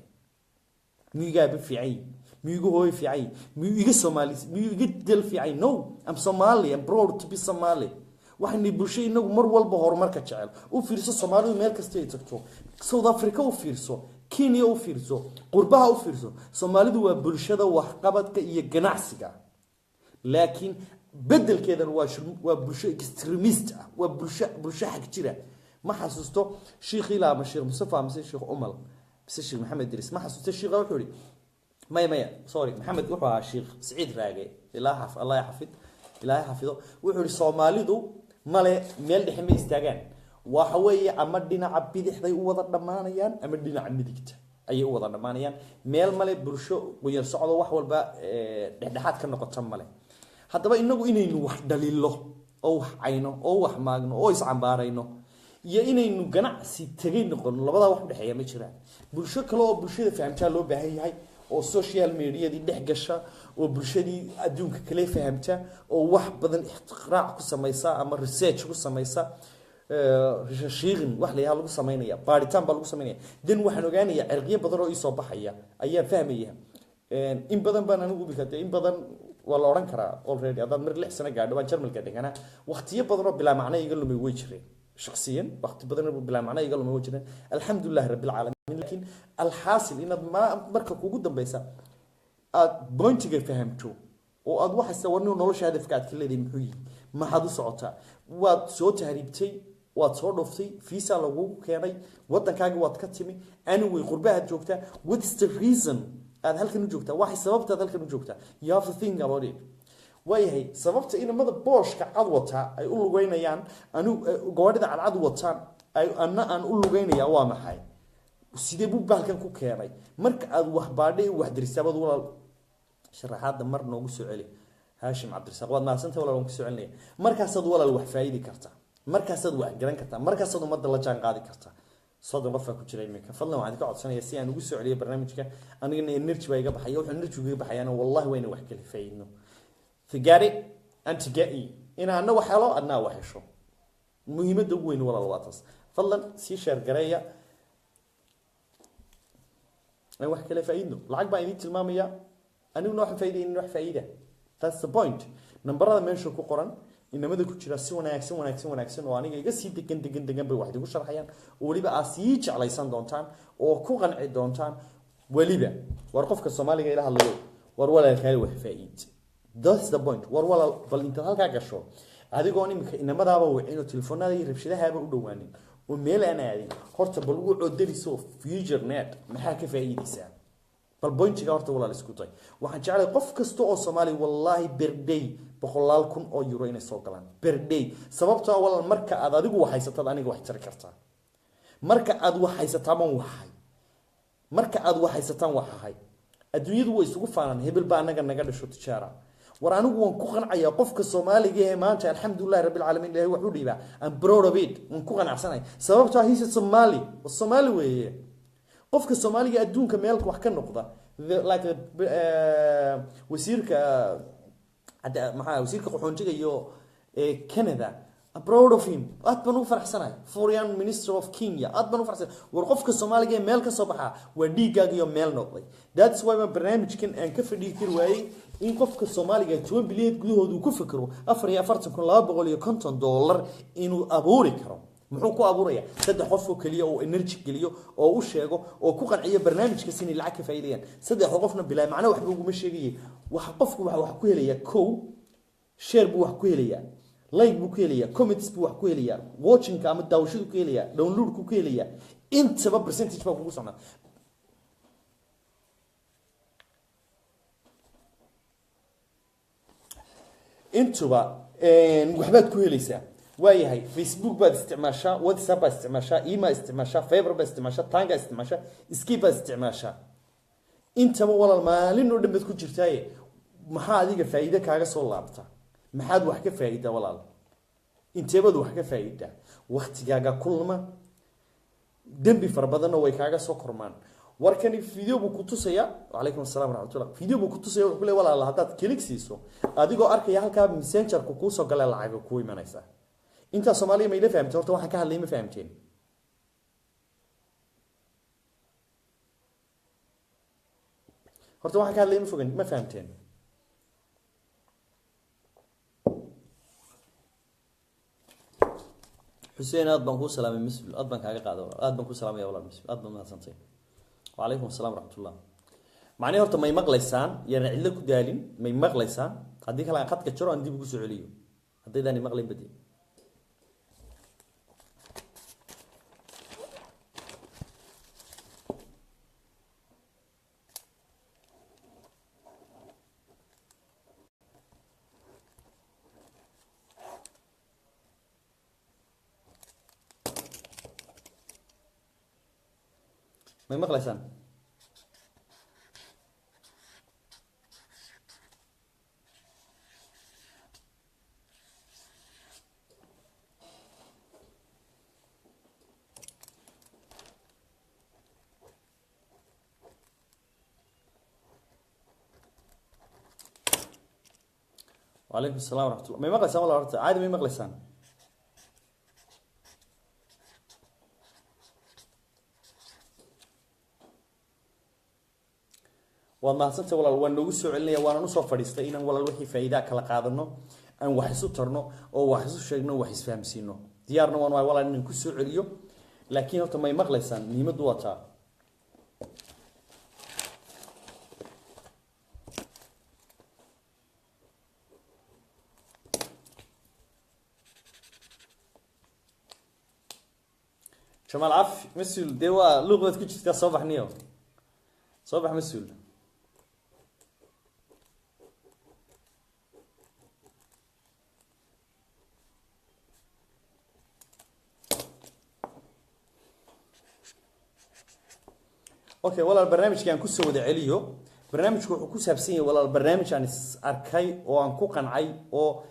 miiga bi fiicay miigu hooy fiicay miiga Soomaali miiga dal fiicay no I'm Somali I'm proud to be Somali waxay bulshada inagu mar walba horumarka jecel u fiirso Soomaalidu meel kasta ay tagto South Africa u fiirso Kenya u fiirso qurbaha u fiirso Soomaalidu waa bulshada wax qabadka iyo ganacsiga laakiin bedelkeedan waa bulsho extremist ah waa bulsho xaq jira ma xasuusto Sheikh Ilaama Sheikh Mustafa mise Sheikh Umal mise Sheikh Maxamed Idris ma xasuusto Sheikh wuxuu yiri maya sorry Maxamed wuxuu ahaa Sheikh Saciid Raage Allah xafido wuxuu yiri Soomaalidu male meel dhexe ma istaagaan waxa weeye ama dhinaca bidixday u wada dhamaanayaan ama dhinaca midigta ayay u wada dhamaanayaan meel male bulsho qoyar socdo wax walba dhexdhexaad ka noqoto male haddaba inagu inaynu wax dhaliilo oo wax ayno oo wax maagno oo is cambaarayno iyo inaynu ganacsi tagay noqon labada wax u dhaxeeya ma jiraan bulsho kale oo bulshada fahamta loo baahan yahay oo social media di dhex gasha oo bulshadii adduunka kale fahamta oo wax badan ikhtiraac ku sameeysa ama research ku sameeysa researching wax la yahay lagu sameeynaya baaritaan baa lagu sameeynaya dan waxaan ogaanaya cirqiyo badan oo soo baxaya ayaa fahmaya in badan baan anigu bixatay in badan waa la oran karaa already adan mar 6 sano gaadho waan Jarmalka dhigana waqtiyo badan oo bilaa macna iga lumay way jireen شخصيا وقت بدنا بلا معنى يقولوا موجودين الحمد لله رب العالمين لكن الحاصل إن ما مركب وجود بيسا بوينتي فهمتو وأد واحد سواني ونروش هذا فكات كل ذي محيي ما حد صعطة وصوت هريبتي وتصرفتي في سالو كيري وده كاج واتكتمي أنا وقربها جوكتا what's the reason هذا هل كانوا جوكتا واحد سببت هذا كانوا جوكتا you have to think about it وهي سببت إن ماذا بوش كعضوتها أي أقول له جينا أنو جوارد على عضوتها أي أنا أقول له جينا وما حي وسيدبو بالكن كوكيري مرك أدوه بعدي واحد رسالة ولا شرحات مر نوجس عليه هاشم عبد الرزاق ما سنت ولا نوجس عليه مركز صد ولا الوحفايدي كرتا مركز صد واحد جران كرتا مركز صد مد الله جان قاضي كرتا صد رفع كتير منك فضلا وعندك عاد سنة يسيا نوجس عليه برنامجك أنا إن النرج بيجا بحياة والنرج بيجا بحياة والله وين وحكي الفايدنه to get it and to get it إن أنا وحلا أنا وحشو مهمة دوين ولا الواتس فضلا سيشار قرية أنا وحكي له فايدنه العقبة إني المامية أنا نوح فايدة إني نوح فايدة that's the point نمبر هذا منشو كقرن إن ماذا كنت راسون أكسون وأنا جالس سيد دقن بواحد يقول شرحيان ولي بقى سيج على يسان دونتان أو كوغن عد دونتان ولي بقى ورقف كالصومالي جاي لها اللي ورولا الخير وحفايد that's the point ولا بل أنت هالك عشوا هذه قاني إن ما دابا وعينه تلفون هذا يربش ده هذا ودواني وميل أنا هذه خرط بلوع عدري سو فيوجر نت محاك في أي ديسان بل بوينت جارته ولا السكوتاي وحنجعل قف كستو الصومالي والله بردي بخلالكم أو يورين السوقلان بردي سببته أول مركز هذا دقوا حيسات أنا جوا حتركرته مركز أدوا حيسات ما وحي مركز أدوا حيسات وحي الدنيا دو يسوق فعلا هبل بأنا جنا قدر شو تشارع ورانو ونكوخن عيا قفك الصومالي جه ما أنت الحمد لله رب العالمين اللي هو حولي بقى I'm proud of it ونكوخن عساني سببته هي الصومالي والصومالي وهي قفك الصومالي يدون كمالك وحكي النقطة like وسيرك معاه وسيرك قحونجي يو كندا I'm proud of him أتبنو فرح سنة foreign minister of Kenya أتبنو فرح سنة ورقفك الصومالي جه مالك صباحا ودي جاجي يوم مال نقطي that's why ما برنامج كان أنكفر دي كروي in qofka Soomaaliga 10 bilyan gudahooda uu ku fikiro 4,250 dollar inuu abuuri karo muxuu ku abuuraya saddex qof oo kaliya oo energy geliyo oo u sheego oo ku qanciyo barnaamijka sin lacag ka faa'iideeyaan saddex qofna bilaa macna wax ugu ma sheegay waxa qofku wax ku helaya share buu wax ku helaya like buu ku helaya comments buu wax ku helaya watching ama daawashadu ku helaya download ku helaya intaba percentage baa kugu socnaa intuba waxbaad ku helaysaa waayahay Facebook baad isticmaashaa WhatsApp baad isticmaashaa email isticmaashaa Fiverr baad isticmaashaa Tanga isticmaashaa Skype baad isticmaashaa intaba walaal maalin oo dhanbad ku jirtaaye maxaa adiga faa'iido kaaga soo laabta maxaad wax ka faa'iido walaal inteebad wax ka faa'iido waqtigaaga kulma dambi farbadan way kaaga soo kormaan warkani video buu ku tusaya waalaikum asalaam waraxmatullaah video buu ku tusaya wuxuu leeyahay walaal hadaad click siiso adigoo arkaya halka messenger ku soo galay lacag ku imanaysa inta Soomaaliya ma ila fahamtay horta waxaan ka hadlay ma fahamteen horta waxaan ka hadlay ma fahamteen حسين أدبان كو سلامي مسؤول أدبان كاغا قادو أدبان كو سلامي يا ولاد مسؤول أدبان ما سنتي وعليكم السلام ورحمة الله معني هرتا ما يمغليسان يعني عيلا كو دالين ما يمغليسان هدي كلا قد كجرو عندي بكو سعوليو هدي داني مغلين بدي ما يمغليسان وعليكم السلام ورحمة الله ما يمغليسان ولا عادي ما يمغليسان وما حسنت ولا ونوغو سو علنيا وانا نو سو فadhiistay inaan walaal wixii faa'iido kala qaadano aan wax isu tarno oo wax isu sheegno wax isfahamsiino diyaarna waan walaal inaan ku soo celiyo laakiin horta may maqlaysan niimadu wata Jamal Af مسؤول dewa luqad ku jirta sabaxniyo sabax مسؤول اوكي والله البرنامج كان كسو ودا عليو برنامجku wuxuu ku saabsan yahay walaal barnaamij aan arkay oo aan ku qancay oo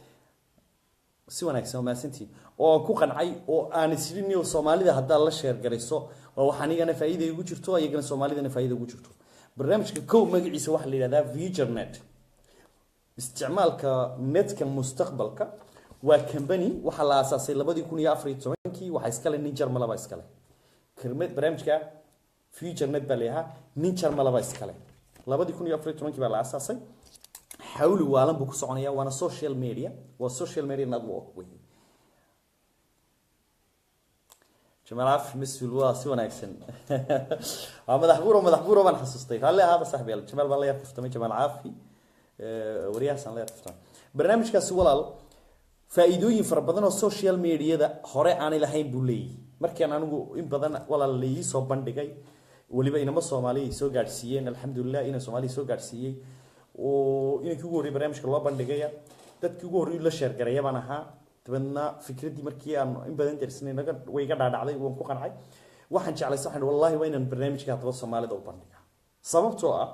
si wanaagsan ma santii oo aan ku qancay oo aan isliiniyo Soomaalida hadda la share garayso oo waxaan igana faa'iido ugu jirto ayagana Soomaalidana faa'iido ugu jirto barnaamijka kow magaciisa waxa la yiraahdaa VutureNet isticmaalka netka mustaqbalka waa company waxa la aasaasay 2014 waxa iska leh Ninja Malaba iska leh kirmad barnaamijka VutureNet baleeha Ninja Malaba iska leh 2014 baa la aasaasay حاول وعالم بكو سعنيا وانا سوشيال ميديا والسوشيال ميديا نتورك وي جمال عارف مسؤول واسي وانا اكسن مدحبوره وانا حسستي قال لي هذا صاحبي جمال بالله يفتح جمال عافي ورياس الله يفتح برنامج كاس walaal faa'iidooyin fara badan oo social media hore aan ilahayn bulay markii anigu in badan walaal leeyi soo bandhigay waliba inama Soomaaliya soo gaarsiiyeen alxamdulillah ina Soomaaliya soo gaarsiiyay oo inay ku gooriyay barnaamijka loo bandhigaya dadkii ugu horreeyay la share gareeyay baan ahaa tabadna fikradii markii aan in badan darsanay naga way ga dhaadhacday waan ku qancay waxaan jeclay saxan wallahi waa inaan barnaamijka hadaba Soomaalida u bandhigaa sababtoo ah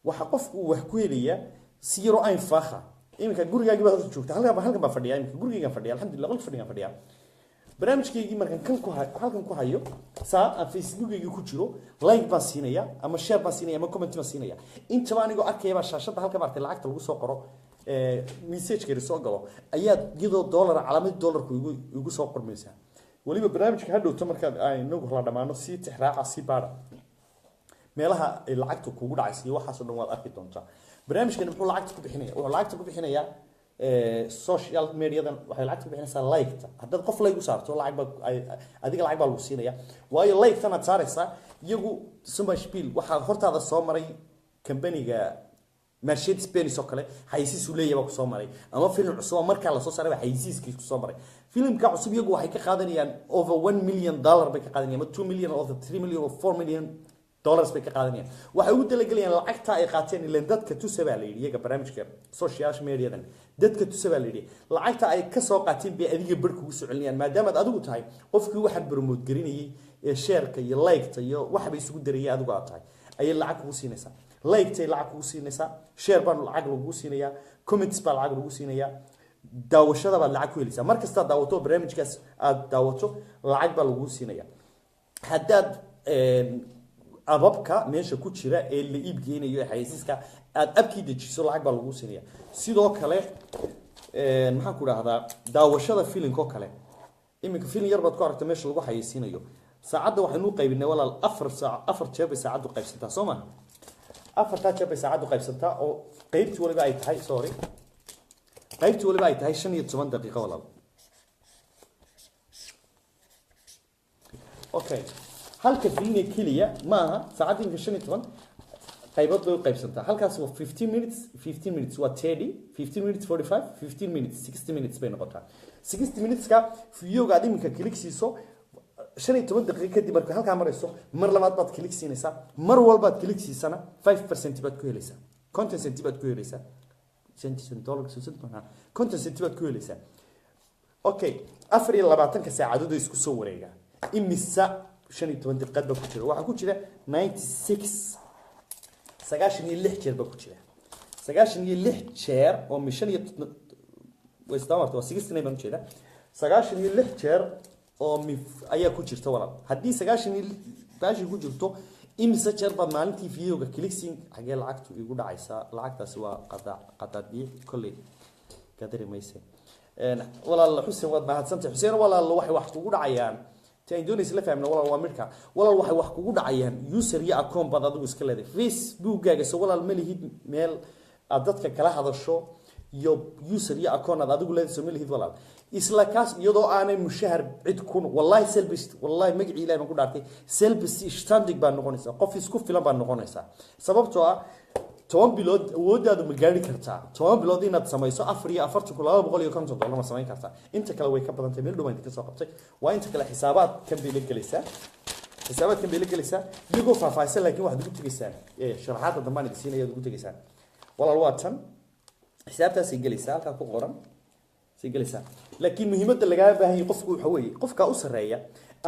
waxa qofku wax ku helaya si yaro ay faaxa iminka gurigaaga baad joogtaa halkan baa fadhiyaa iminka gurigaaga fadhiyaa alxamdulillah qolka fadhiyaa barnaamijkeygii markan halkan ku hayo saa aan facebookeyga ku jiro like baan siinaya ama share baan siinaya ama comment baan siinaya inta baan anigu arkayba shaashada halka martay lacagta lagu soo qoro message-ka soo galo ayaa iyadoo dollar calaamad dollarku igu soo qormaysa waliba barnaamijka hadhowto marka ay nagu la dhamaano si tixraaca si baara meelaha ay lacagtu kugu dhacaysay waxa soo dhan waad arki doontaa barnaamijkan wuxuu lacagta ku bixinaya wuxuu lacagta ku bixinayaa social mediadan waxay lacagta ku bixinaysaa like-ta haddaad qof like u saarto lacag baa adiga lacag baa lagu siinaya waayo like-tan aad saaraysaa iyagu Summerspiel waxaa hortaada soo maray company-ga Mercedes Benz oo kale xayisiis uu leeyahay ku soo maray ama film cusub marka la soo saaray xayisiiskiis ku soo maray filmka cusub iyagu waxay ka qaadanayaan over $1 million bay ka qaadanayaan 2 million or 3 million or 4 million dollars bay ka qaadanayaan waxay ugu talagelayaan lacagta ay qaateen ilaa dadka tusaba la yiri iyaga barnaamijka social media-dan dadka tusaba la yiri lacagta ay ka soo qaateen bay adiga barku ugu soo celinayaan maadaama aad adigu tahay qofkii waxaan promote garinayay ee share-ka iyo like-ta iyo wax bay isugu darayay adigu aad tahay ay lacag ugu siinaysaa like-ta lacag ugu siinaysaa share baan lacag lagu siinayaa comments baa lacag lagu siinayaa daawashada baa lacag ku helaysaa markasta daawato barnaamijkaas aad daawato lacag baa lagu siinayaa haddaad ababka meesha ku jira ee la iib geenayo xayisiiska aad abkii dejiso lacag baa lagu siinaya sidoo kale maxaan ku raahdaa daawashada filimka kale iminka film yar baad ku aragtay meesha lagu xayisiinayo saacadda waxaanu qaybinay walaal 4 saac 4 jeer bay saacaddu qaybsantaa Soomaa 4 jeer bay saacaddu qaybsantaa oo qaybtii waliba ay tahay qaybtii waliba ay tahay 15 daqiiqo walaal okay halka filmiga kaliya maaha saacadinka 15 qaybood bay u qaybsantaa halkaas waa 15 minutes waa 30 15 minutes 45 15 minutes 60 minutes bay noqotaa 60 minutes ka fiyoga aad iminka click siiso 15 daqiiqo kadib marka halka marayso mar labaad baad click siinaysaa mar walba aad click siisana 5% baad ku helaysaa content cent baad ku helaysaa content cent baad ku helaysaa okay 24 saacadood isku soo wareega imisa 15 daqiiqad ku jira waxa ku jira 96 jeer ba ku jira 96 jeer oo mission iyo westawart waa 69 baan jeeda 96 jeer oo ayaa ku jirta walaal hadii 90 ku jirto imisa jeer ba maalintii fiidiyoga clicking xagee lacagtu igu dhacaysa lacagtaasi waa qadadii kulli qadareemaysa walaal xuseen waad mahadsantahay xuseen walaal waxay wax kugu dhacayaan تايندونيس لا فهمنا ولا وامريكا ولا waxay wax kugu dhacayaan user iyo account bad adigu iska leedahay Facebook-gaaga soo walaal ma lihid meel aad dadka kala hadasho iyo user iyo account aad adigu leedahay soo ma lihid walaal isla kaas iyadoo aanay mushahar cid kun wallahi selbist wallahi magacii ilaahay baan ku dhaartay selbist standing baan noqonaysaa qof isku filan baan noqonaysaa sababtoo ah 10 bilood awoodaadu ma gaari kartaa 10 bilood inaad samayso 4,250 ma samayn kartaa inta kale way ka badan tahay meel dhow inta ka soo qabtay waa inta kale xisaabaad kan bay la gelaysaa iyagoo faahfaahsan laakiin waxaad ugu tagaysaan sharaxaadda dambaan idin siinaya ugu tagaysaan walaal waa tan xisaabtaas ay gelaysaa halka ku qoran si gelaysaa laakiin muhiimadda laga baahan yahay qofku waxa weeye qofka u sareeya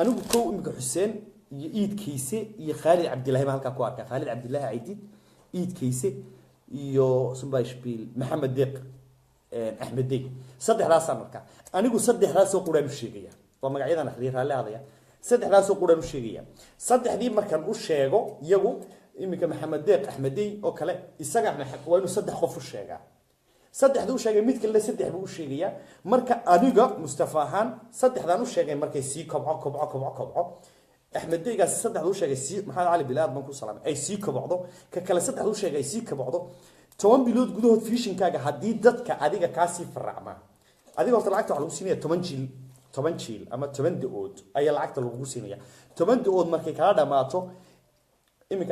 anigu kow imika Xuseen iyo Iidkiise iyo Khalid Cabdilaahi ma halka ku arkaa Khalid Cabdilaahi Aydid Iidkiise iyo Summerspiel Maxamed Deeq Axmed Deeq saddexdaas marka anigu saddexdaas oo quraan u sheegaya waa magacyadan akhriir raali hadaya saddexdaas oo quraan u sheegaya saddexdii markan u sheego iyagu imika Maxamed Deeq Axmed Deeq oo kale isaga waa inuu saddex qof u sheegaa saddexdu u sheegay mid kale saddex buu u sheegaya marka adiga Mustafa ahaan saddexdan u sheegay markay si kobco أحمد ديجا صدق دوشة جسي محل علي بلاد بنكو سلام أي سي كبعضه ككلا صدق دوشة جسي كبعضه توان بلود جدود فيشن كاجا حديد دت كعديجا كاسي في الرعمة عديجا وقت العقد على الوسينية 8 شيل أما 8 دقود أي العقد على الوسينية 8 دقود مركي كهذا ما تو إمك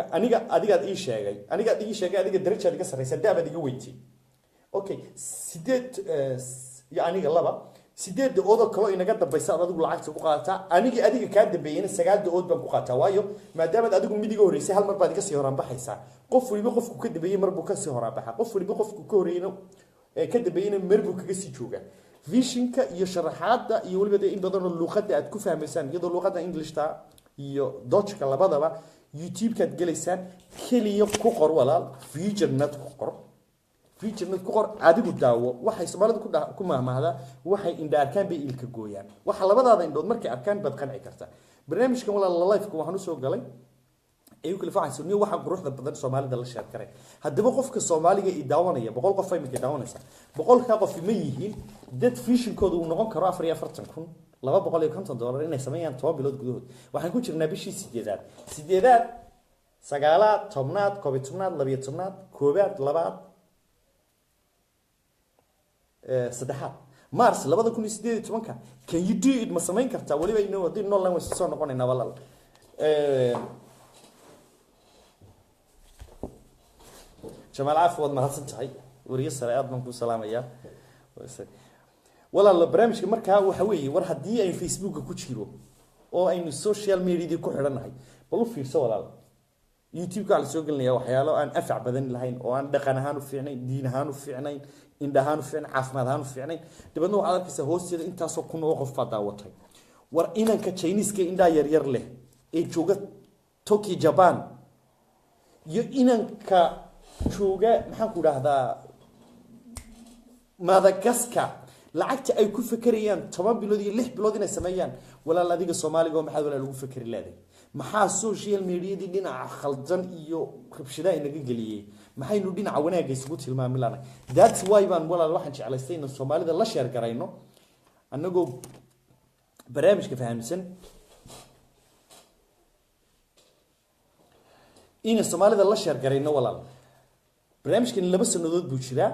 أديجا إيش شيء أديجا درجة أديجا سريع سدّا بديجا وينتي أوكي سدّت يعني الله sideed daqood kale inaga dambaysa adigu lacagta ku qaata adiga ka dambeeyay 9 daqood baan ku qaataa waayo maadaama adigu midiga horeysay hal mar baad ka sii horaan baxaysaa qof waliba qofku ka dambeeyay mar buu ka sii horaan baxa qof waliba qofku ka horeeyay ka dambeeyay mar buu kaga sii jooga visionka iyo sharaxaadda iyo waliba in badan oo luqadda aad ku fahmaysaan iyadoo luqadda Englishta iyo Dutchka labadaba YouTube-ka aad galeysaan kaliya ku qor walaal visionad ku qor feature ku qor adigu daawo waxay Soomaalidu ku maahmaahda waxay indhaarkaan bay ilka gooyaan waxa labadaada indhood markay arkaan bad qanci karta barnaamijkan walaal live-ku waxaan u soo galay ay kala faahfaahsan waxa quruxda badan Soomaalida la sheer karay hadaba qofka Soomaaliga ii daawanaya 100 qof ay mid daawanaysa 100 ka qof ma yihiin dad vision-koodu uu noqon karo 44,000 $250 inay sameeyaan 10 bilood gudahood waxaan ku jirnaa bishii 8aad sagaalaad tobnaad 12aad 12aad koobaad labaad saddexaad mars 2018 can you do it ma samayn kartaa waliba inuu hadii nool way soo noqonaynaa walaal jamaal afwad ma hadsan tahay wariye sare aad baan ku salaamayaa walaal barnaamijka markaa waxa weeye war hadii ay Facebook ku jiro oo aynu social media ku xidhanahay bal u fiirso walaal YouTube ka la soo gelinaya waxyaalo aan afac badan lahayn oo aan dhaqan ahaan u fiicnayn diin ahaan u fiicnayn indhahaan u fiicnayn caafimaad ahaan u fiicnayn dibadna waxa arkaysa hoosteeda intaas oo kun oo qof daawatay war inanka Chinese-ka indha yar yar leh ee jooga Tokyo Japan iyo inanka jooga maxaan ku dhahdaa Madagascar lacagta ay ku fakarayaan 10 bilood iyo 6 bilood inay sameeyaan walaal adiga Soomaaliga maxaa walaal ugu fakari leedahay maxaa social media dhinaca khaldan iyo rabshada inaga galiyay maxaynu dhinaca wanaagga isugu tilmaami lahayn that's why baan walaal waxaan jeclaystay in Soomaalida la share garayno annagoo barnaamijka fahamsan in Soomaalida la share garayno walaal barnaamijkan 2 sanadood buu jiraa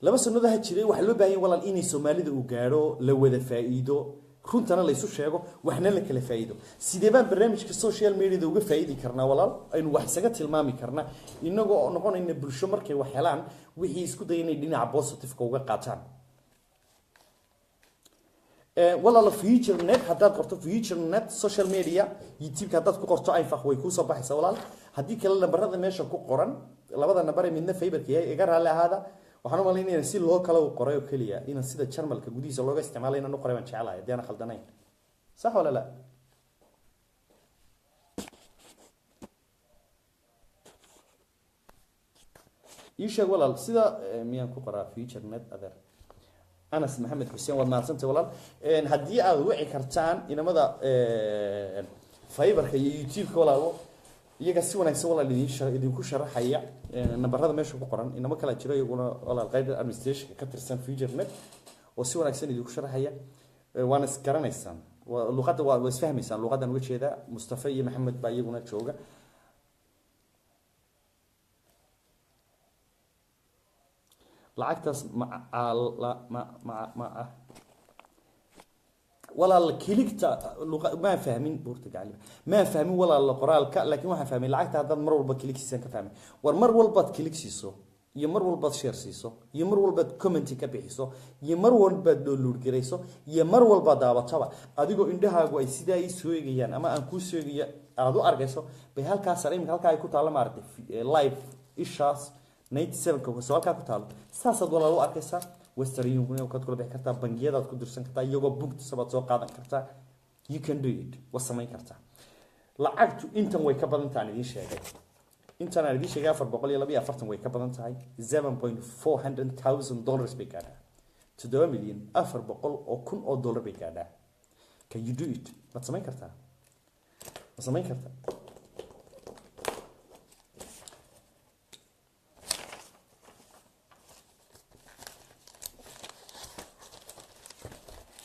2 sanadood ha jiray waxa loo baahan yahay walaal in Soomaalida uu gaaro la wada faa'iido runtana la isu sheego waxna la kala faa'iido sidee baan barnaamijka social media uga faa'iidi karnaa walaal aynu wax isaga tilmaami karnaa inagoo noqonayna bulsho markay wax helaan wixii isku dayay dhinaca positive-ka uga qaataan walaal future net hadaad qorto future net social media YouTube hadaad ku qorto ay faq way ku soo baxaysaa walaal hadii kale lambarada meesha ku qoran labada nambar ee midna fiberka yahay iga raali ahaada waxaan u maleynayaa si loo kala qoray oo kaliya in sida Jarmalka gudihiisa looga isticmaalay inaan u qoray baan jecelahay hadii aan khaldanayn sax wala la يشغل ولا سيدا ميان كقرا فيوتشر نت أدر أنس محمد حسين والناصنت ولا إن هدي أوعي كرتان إن ماذا فايبر كي يوتيوب ولا يجلسوا نكسوا ولا اللي يكون شرح حيا نبر هذا ماشي بقران إنما كلا ترى يقولون ولا القيد أدمنستريشن كتر سن فيوتشر نت وسوا نكسين اللي يكون شرح حيا وانا سكران إنسان واللغات واسفهم إنسان اللغات أنا وجه هذا مصطفى محمد بايقونا تشوجا لعكتس مع ولا الكليكتا ما فاهمين برتقالي ما فاهمين ولا القرالك لكن ما فاهمين لعكت هذا مر والبا كليكسيسان كفاهمين والمر والبا كليكسيسو يمر والبا شيرسيسو يمر والبا كومنتي كبيحيسو يمر والبا دولور غريسو يمر والبا داواتبا adigoo indhahaagu ay sida ay sooyayaan ama aan ku sooyay aad u argayso bay halkaas sareemka halka ay ku taalo maartay live ishaas 97 ka soo halka ku taalo saasad walaal u arkaysa western union ka kula bixi kartaa bangiyada ku dirsan kartaa iyagoo booked sabab soo qaadan kartaa you can do it wasameyn kartaa lacagtu intan way ka badan tahay idin sheegay intan aan idin sheegay 442 way ka badan tahay 7.400,000 bay gaadhaa 7 milyan 400,000 dollar bay gaadhaa can you do it wasameyn kartaa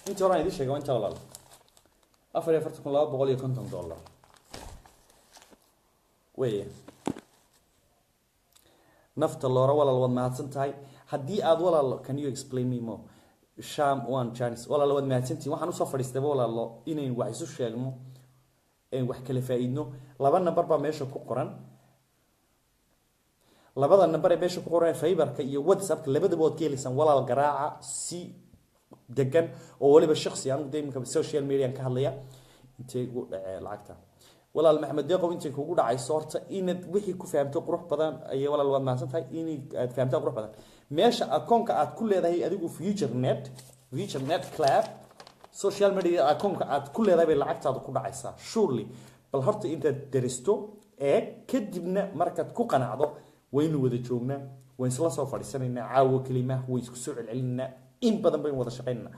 انت وراني دي شيء وانت ولا لا افر يفرتكم لا بقول يكون $10 وي نفط اللورا ولا الواد ما هتسنتاي hadii aad walaal can you explain me more sham one chance wala lawad maatintii waxaan u soo fadhiistay walaalo inaan wax isu sheegno ee wax kala faa'iidno laba number ba meesha ku qoran labada number ee meesha ku qoran fiberka iyo whatsapp labadaba wad geelisan walaal garaaca si degan oo waliba shakhsi aan deemanka social media ka hadlaya intee ugu dhacay lacagta walaal maxamed deeqo intee kugu dhacay soorta inaad wixii ku fahamto qurux badan ay walaal waad maasantahay inaad fahamto qurux badan meesha akoonka aad ku leedahay adigu future net club social media akoonka aad ku leedahay bay lacagtaadu ku dhacaysaa surely bal horta intaad daristo ee kadibna markaad ku qanacdo waynu wada joognaa waan isla soo fadhiisanaynaa caawo kelima way isku soo celcelinaa in badan bay wada shaqeynaa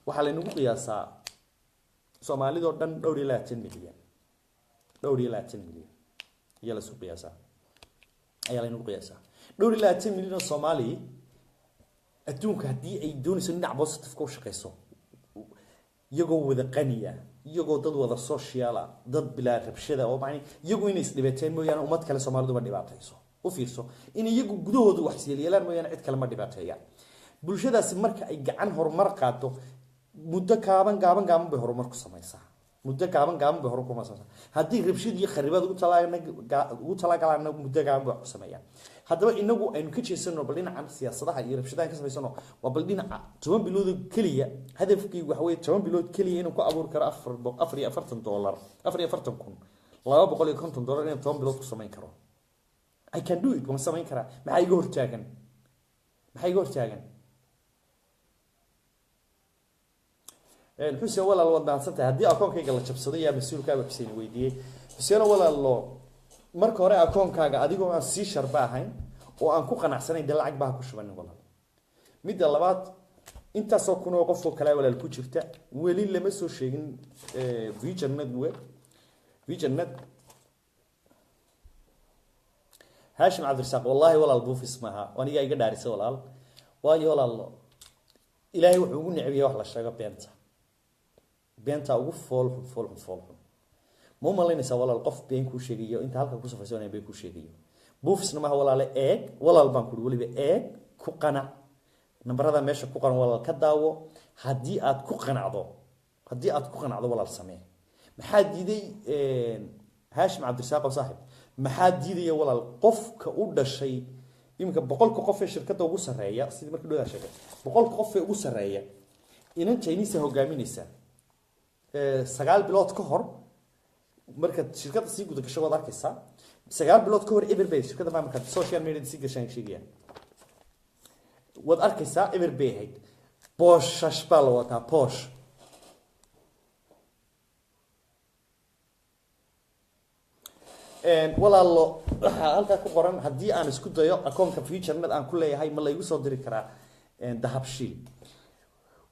waxa la inagu qiyaasaa Soomaalidu dhan 220 milyan ayaa la soo qiyaasaa ayaa la inagu qiyaasaa 220 milyan oo Soomaali adduunka hadii ay doonayso dhinac positive ka shaqeyso iyagoo wada qaniya iyagoo dad wada social dad bilaa rabshada oo macni iyagoo inay isdhibateen mooyaan ummad kale Soomaalidu ma dhibaatayso u fiirso in iyagu gudahoodu wax yeelayaan mooyaan cid kale ma dhibaateeyaan bulshadaasi marka ay gacan horumar qaado muddo gaaban bay horumar ku samaysaa muddo gaaban bay horumar ku samaysaa haddii rabshad iyo kharibaad ugu talagalaan muddo gaaban bay ku sameeyaan haddaba inagu aynu ka jeesano bal dhinacan siyaasadaha iyo rabshadaha ka samaysano waa bal dhinaca 10 bilood kaliya hadafkii waxa weeye 10 bilood kaliya inuu ku abuur karo $44 $250 inuu 10 bilood ku samayn karo I can do it kuma samayn karaa maxay iga hortaagan xuseen walaal wad baansantay haddii akoonkayga la jabsaday yaa mas-uulkaaga xuseen weydiiyey xuseen walaalo marka hore akoonkaaga adigoo aan sii sharba ahayn oo aan ku qanacsanayn dee lacag baa ku shubanin walaal midda labaad intaasoo kun oo qofoo kale walaal ku jirta weli lama soo sheegin visionnet هاشم عبد الرزاق والله ولا البوف اسمها وانا جاي قد عرسه ولا واي ولا الله إلهي وحقوق نعبيه وحلا الشيء بينتا وقف فول مو مالين يسوى ولا القف بين كل شيء انت هلك كوسف يسوون بين كل شيء بوف اسمها ولا لا ولا البنك ولا بإيج كقنا نمبر هذا ماشي كقنا ولا كداو هديئات كقنا عضو ولا السماء محد يدي هاشم عبد الرزاق وصاحب maxaa diidaya walaal qofka u dhashay imika 100 qof ee shirkadda ugu sareeya sidii markii loo sheegay 100 qof ee ugu sareeya inan Chinese hogaaminaysa 9 bilood ka hor marka shirkadda sii guda gasho wad arkaysa 9 bilood ka hor Everbay shirkadda marka social media sii gashan sheegaya wad arkaysa Everbay hay Porsche shashbal wata Porsche walaalo halka ku qoran hadii aan isku dayo akoonka feature-nad aan ku leeyahay ma la igu soo diri karaa dahabshiil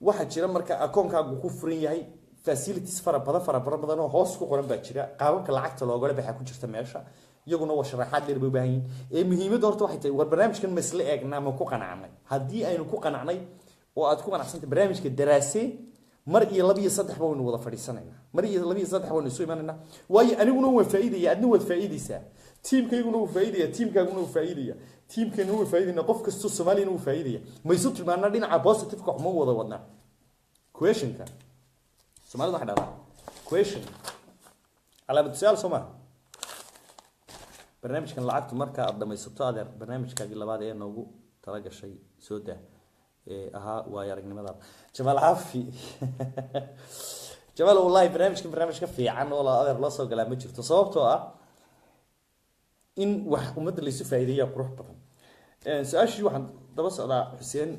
waxa jira marka akoonkaagu ku furan yahay facilities fara badan oo hoos ku qoran baa jira qaababka lacagta looga leeyahay ku jirta meesha iyaguna waa sharaxaad dheer baa baahan muhiimada horta waxay tahay war barnaamijkan mas'ale eegna ma ku qanacnay hadii aynu ku qanacnay oo aad ku qanacsantay barnaamijka daraasay mar iyo 2 iyo 3 baa wada fadhiisanayna mar iyo 2 iyo 3 baa soo imanayna way aniguna waan faa'iideeyaa adna waad faa'iideysaa teamkayguna wuu faa'iideeyaa teamkaaguna wuu faa'iideeyaa teamkeena wuu faa'iideeyaa qof kasto Soomaaliyeed wuu faa'iideeyaa ma isu tilmaana dhinaca positive ka xuma wada wadna questionka Soomaalidu waxa dhacda question calaamad su'aal Soomaali barnaamijkan lacagtu marka aad dhamaysato adeer barnaamijkaagii labaad ee noogu tala gashay soo daa aha waa aragnimada Jamal Afi Jamal wallahi barnaamijka fiican oo la adeer la soo galaa ma jirto sababtoo ah in wax umada la isu faa'iideeyo qurux badan su'aashii waxaan daba socdaa Xuseen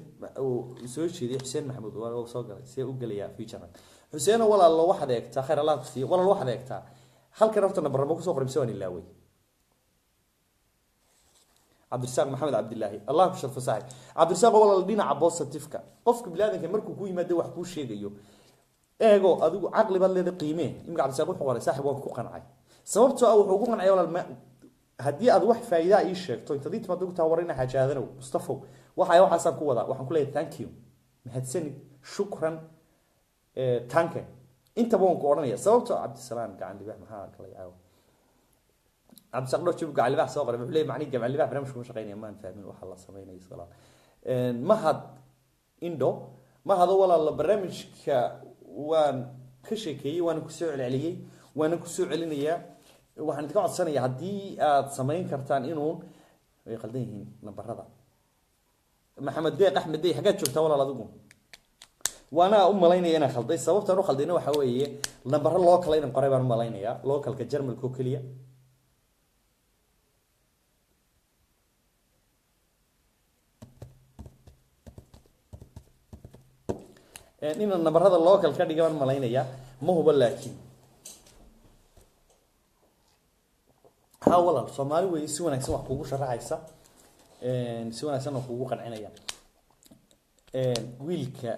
oo soo jeediyay Xuseen Maxamuud oo soo galay si uu galaya feature Xuseen walaal waxaad eegtaa khayr Allah ku siiyo walaal waxaad eegtaa halka rabta number ku soo qorimsay waan ilaaway عبد الرزاق محمد عبد الله الله يشرف صاحب عبد الرزاق والله دينا بوزيتيفكا qofka bilaadanka markuu ku yimaado wax ku sheegayo eego adigu aqli bad leedahay qiime imka Cabdi Saaq wuxuu qoray saaxiib waan ku qancay sababtoo ah wuxuu ku qancay walaal hadii aad wax faa'iido ay sheegto inta diinta ma dugtaa warina xajaadana Mustafa waxaan ku wadaa waxaan ku leeyahay thank you mahadsan shukran tanke inta baan ku oranaya sababtoo Cabdi Salaam gacan dibax maxaa kala yaaw عبد الساق دور جيبك على بحث صغير بحلي معني جمع اللي برنامج مش شقيني ما نفهمين وحلا سمينا يصلا ما هاد إندو ما هذا ولا البرنامج وان كشكي وان كسوع عليه وان كسوع علينا وحن تقعد سنة يعدي سمين كرتان إنهم ويخلدين نبر هذا محمد ديق أحمد ديق حاجات شفتها ولا لا دقون وانا ماليني انا خلدي سببت انو خلدينا waxa weeye number local in qoriban maleynaya localka Jarmalka kaliya in numberada local ka dhigan maleynaya ma hubo laakiin hawala Soomaali way si wanaagsan wax kugu sharaxaysa si wanaagsan oo kugu qancinaya wiilka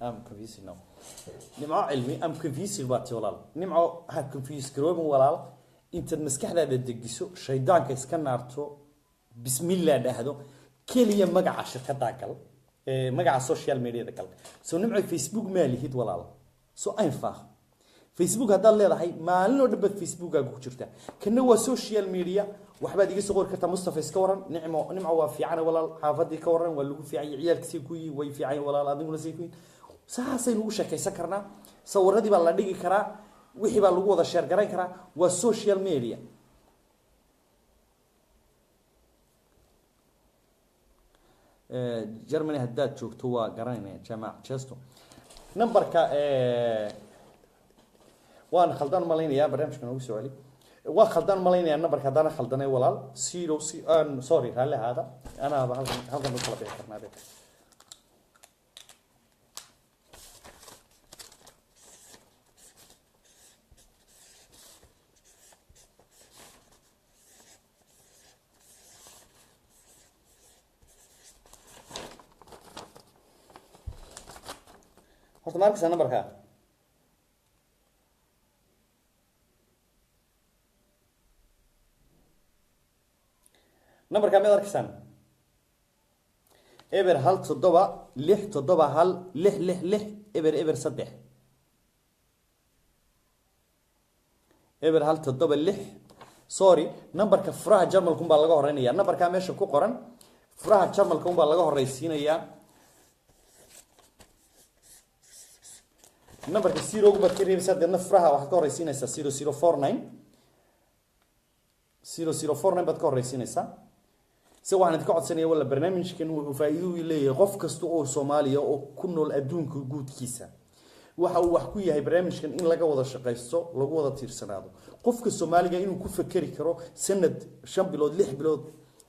I'm confused now. نمعو علمي I'm confused باتي ولا نمعو ها confused كروب ولا أنت المسكح ده بدقيسو شيطان كيسكن نارتو بسم الله ده هذا كلية مجا شركة داكل مجا السوشيال ميديا داكل سو نمعو فيسبوك مالي هيد ولا سو أنفع فيسبوك هذا اللي راح ما لنا دبت فيسبوك أقول شرته كأنه هو سوشيال ميديا waxbaad iga soo qori kartaa Mustafa iska waran nimco waa fiican walaal xaafadii ka waran waa lagu fiican ciyaalkiisa ku yi way fiican walaal adiguna sii ku saasay lagu sheekaysan karnaa sawiradii baa la dhigi karaa wixii baa lagu wada share garan karaa waa social media Germany haddaad joogto waa garanayna jamac Chesto numberka waan khaldan malaynayaa barnaamijkan ugu soo celi waa khaldan malaynayaa numberka hadana khaldanay walaal 0 sorry hal hada ana halkan kala bixi karnaa horta markasta numberka numberka mid arkaysan eber hal 7 6 7 hal 6 6 6 eber eber 3 eber hal 7 6 sorry numberka furaha jarmalku baa laga horeynaya numberka meesha ku qoran furaha jarmalku baa laga horeysiinaya numberka 0 baad ka reebaysaa dadna furaha waxaad ka horeysiinaysaa 0049 0049 baad ka horeysiinaysaa si waxaan idinka codsanaya wala barnaamijkan wuxuu faa'iido u leeyahay qof kasta oo Soomaaliya oo ku nool adduunka guudkiisa waxa uu wax ku yahay barnaamijkan in laga wada shaqeysto lagu wada tiirsanaado qofka Soomaaliga inuu ku fakari karo sanad 5 bilood 6 bilood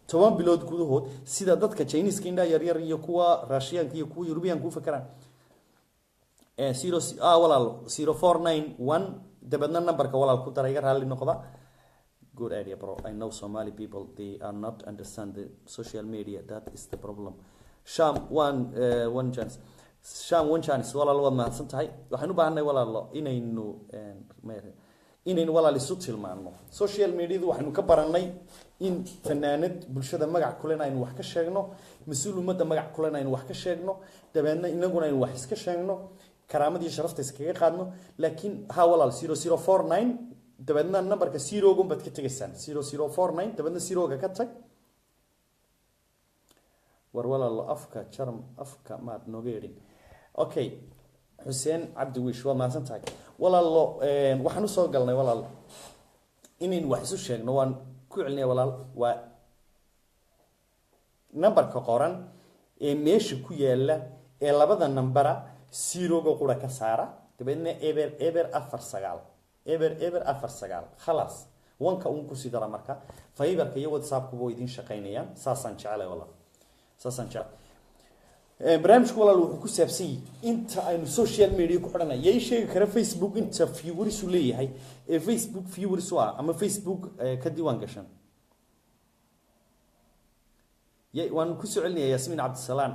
10 bilood gudahood sida dadka Chinese-ka indha yar yar iyo kuwa Russian-ka iyo kuwa European ku fakaraan 0491 dabadna numberka walaal ku daray raali noqda good idea bro I know Somali people they are not understand the social media that is the problem sham one chance sham one chance walaal wad mahadsan tahay waxaan u baahanay walaal inaynu walaal isu tilmaano social media waxaanu ka baranay in fanaanad bulshada magac kulena aynu wax ka sheegno mas'uuliyadda magac kulena aynu wax ka sheegno dabeedna inaguna aynu wax iska sheegno karaamadii sharafta iskaga qaadno laakiin ha walaal 0049 dabadna numberka 0 gun baad ka tagaysaan 0049 dabadna 0 ga ka tag war walaal afka charm afka maad nogeerin okay Hussein Abdi Wish waa maasan tahay walaal waxaan u soo galnay walaal inaan wax isu sheegno waan ku celnay walaal waa numberka qoran ee meesha ku yaala ee labada number 0 ga qura ka saara dabadna eber eber 49 eber eber 49 خلاص wanka uun ku sidara marka fiberka iyo whatsapp-ku way idin shaqeynayaan saasan jeclay walaal saasan jeclay barnaamijku walaal wuxuu ku saabsan yahay inta aynu social media ku xidhanay yay sheegi kara Facebook inta viewers u leeyahay ee Facebook viewers waa ama Facebook ka diiwaan gashan waan ku soo celinaya Yasmin Abdisalaam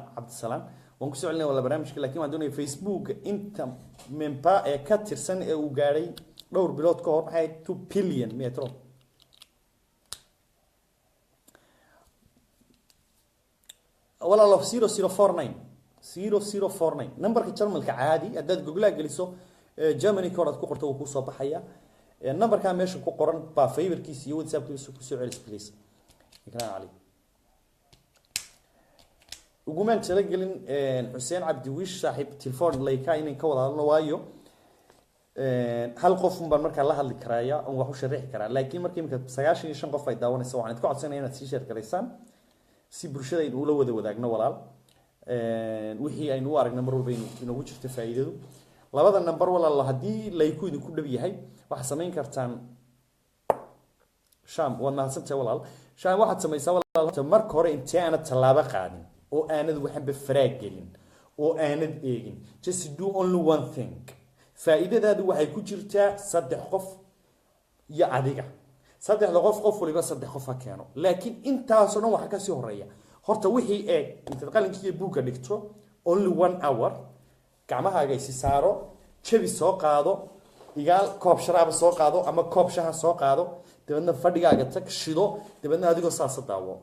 waan ku soo celinaya wala barnaamijka laakiin waan doonayaa Facebook inta member ee ka tirsan ee uu gaaray dhowr bilood ka hor waxay 2 billion metro wala 0049 numberka jarmalka caadi hadaad google geliso Germany kood ku qorto uu ku soo baxaya numberka meesha ku qoran ba fiberkiisa iyo whatsappkiisa ku soo celis please ikran ali ugumaan tala gelin Hussein Abdi Wish saaxiib telefoon layka inaan ka wada hadalno waayo hal qof baan markaa la hadli karaya oo wax u sharaxi karaa laakiin markii imika 95 qof ay daawanayso waxaan idin ku codsanayaa inaad sii share gareysaan si bulshada ay ula wada wadaagno walaal wixii aynu u aragno mar walba inuu jirto faa'iidadu labada number walaal hadii layku idinku dhab yahay waxa sameyn kartaan sham waa mahadsantahay walaal sham waxaad sameeysaa walaal marka hore intii aanad talaabo qaadin oo aanad waxba faraag gelin oo aanad eegin just do only one thing faa'iidadaadu waxay ku jirtaa saddex qof iyo adiga saddexda qof waliba saddex qof keeno laakiin intaas oo dhan waxa ka sii horeeya horta wixii eeg inta qalinkiisa buuga dhigto only 1 hour gacmahaaga si saaro jabi soo qaado igaal koob sharaab soo qaado ama koob shaah soo qaado dabadna fadhigaaga tag shido dabadna adigoo saas daawo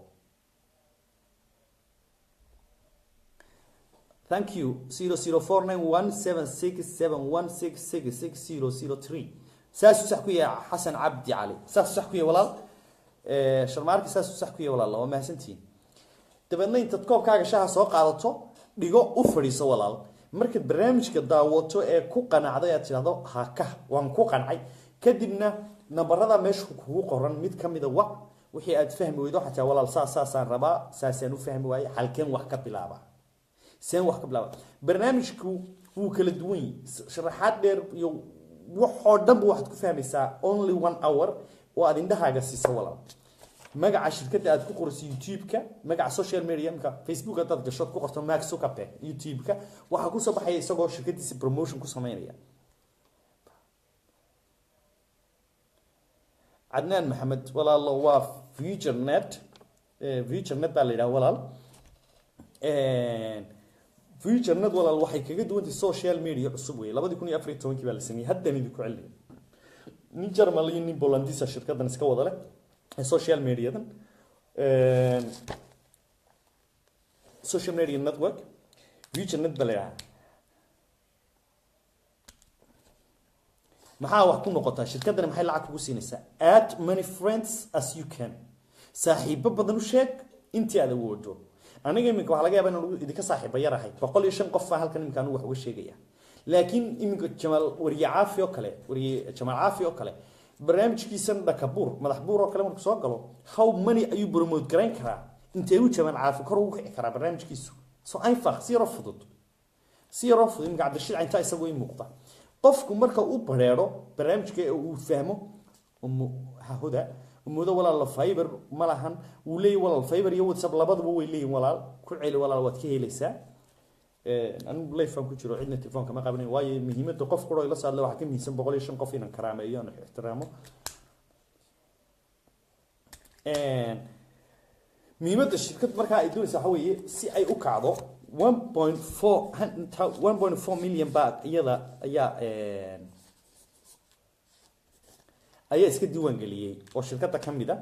thank you 0049176716660003 ساس صح كويا حسن عبدي علي ساس صح كويا والله sharmaarka saas sax ku yahay walaal waa mahadsantiin dabadna intaad koobkaaga shaaha soo qaadato dhigo u fadhiiso walaal markaad barnaamijka daawato ee ku qanacday aad tidhaahdo haka waan ku qancay kadibna nambarada meesha kugu qoran mid ka mid ah wixii aad fahmi weydo xataa walaal saasaan rabaa saasaan u fahmi waayay halkeen wax ka bilaaba seen wax ka bilaaba barnaamijku wuu kala duwan yahay sharaxaad dheer iyo waxoo dhan waxaad ku fahmaysaa only 1 hour oo aad indhahaaga siiso walaal magaca shirkadda aad ku qorayso YouTube-ka magaca social media-ka Facebook aad gasho ku qorto Mark Zuckerberg YouTube-ka waxa ku soo baxaya isagoo shirkadiisa promotion ku sameynaya عدنان محمد ولا الله واف فيوتشر نت baa la yidhaha walaal future net walaal waxay kaga duwan tahay social media cusub wey 2014 baa la sameeyay haddana idinku celin nin German iyo nin Polandisa shirkadan iska wada leh social media-dan social media network future net baa la yidhaha maxaa wax ku noqotaa shirkadani maxay lacag kugu siinaysaa add many friends as you can saaxiibo badan u sheeg intii aad awoodo aniga iminka waxa laga yaabaa inaan idinka saaxiibo yarahay 105 qof baa halkan iminka anigu wax uga sheegaya laakiin iminka Jamal wariye caafi oo kale wariye Jamal caafi oo kale barnaamijkiisan dhakabuur madax buur oo kale markuu soo galo how many ayuu promote garan karaa intee uu Jamal caafi kor ugu kici karaa barnaamijkiisu soo einfach si rafudud iminka Cabdishid inta isagoo ii muuqda qofku marka uu bareero barnaamijka uu fahmo hahuda umuda walaal fiber malahan uu leeyahay walaal fiber iyo WhatsApp labaduba way leeyihiin walaal ku celi walaal waad ka helaysaa anigu leefan ku jiro cidna telefoonka ma qabanay waayo muhiimadda qof qoro ila saadle waxa ka miisan 105 qof inaan karaameeyo aan ixtiraamo muhiimadda shirkad marka ay doonaysaa waxa weeye si ay u kacdo 1.4 million baht iyada ayaa iska diiwaan galiyay oo shirkadda kamida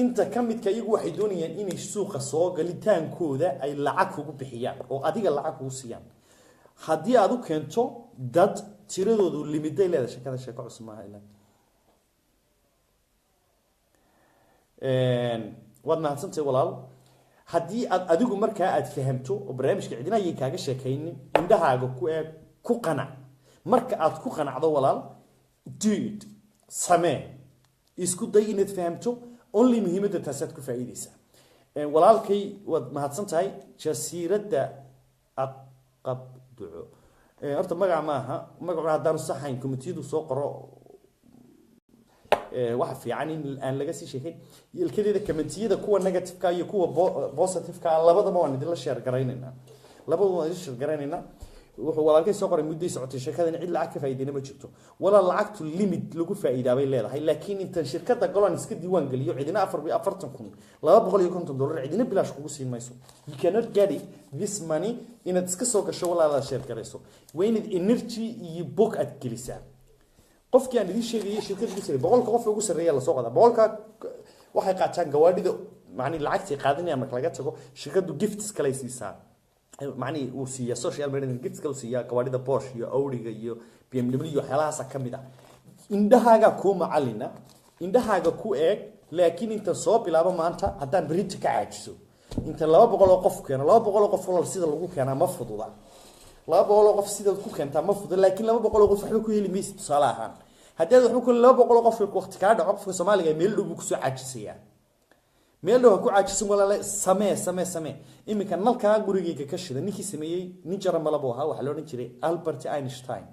inta kamidka iyagu waxay doonayaan inay suuqa soo galitaankooda ay lacag ugu bixiyaan oo adiga lacag ugu siiyaan haddii aad u keento dad tiradoodu limiday leedahay shirkadda sheeko cusub maaha ilaa waad mahadsantahay walaal haddii aad adigu markaa aad fahamto oo barnaamijka cidina ay kaaga sheekaynin indhahaaga ku qanac marka aad ku qanacdo walaal dude samee isku day inaad fahamto only muhiimadda taasaad ku faa'iideysaa walaalkay waad mahadsantahay jasiiradda aqabduco horta magaca maaha magaca haddaan saxayn komitiyadu soo qoro waxa fiican in aan laga sii sheekay ilkadeeda komitiyada kuwa negative-ka iyo kuwa positive-ka labadaba waan idin la share gareynaynaa wuxuu walaalkay soo qoray muddo socotay shirkadan cid lacag ka faa'iideyna ma jirto wala lacagtu limit lagu faa'iidaa bay leedahay laakiin inta shirkadda golan iska diiwaan galiyo cidina 440,000 $250 cidina bilaash kugu siin mayso you cannot get it this money inaad iska soo gasho walaala share gareyso weynid energy iyo book aad gelisaa qofkii aan idin sheegay shirkadda ku sareeyay 100 qof ugu sareeya la soo qadaa 100 waxay qaataan gawaadhida macni lacagtii qaadanaya marka laga tago shirkaddu gifts kale siisaa معني وسيا social media gifts kale وسيا كوارد Porsche iyo Audi iyo BMW iyo xalaasa kamida indahaaga ku macalina indahaaga ku eeg laakiin inta soo bilaabo maanta hadaan bridge ka caajiso inta 200 qof keeno 200 qof walaal sida lagu keenaa ma fududa 200 qof sida ku keentaa ma fududa laakiin 200 qof waxba ku heli maysid tusaale ahaan haddii waxba ku 200 qof waqti ka dhaco qofka Soomaaliga meel dhow ku soo caajisaya meel dhow ku caajisan walaal samee iminka nalka gurigeyga ka shida ninkii sameeyay nin jaran malabo ahaa waxa loo oran jiray Albert Einstein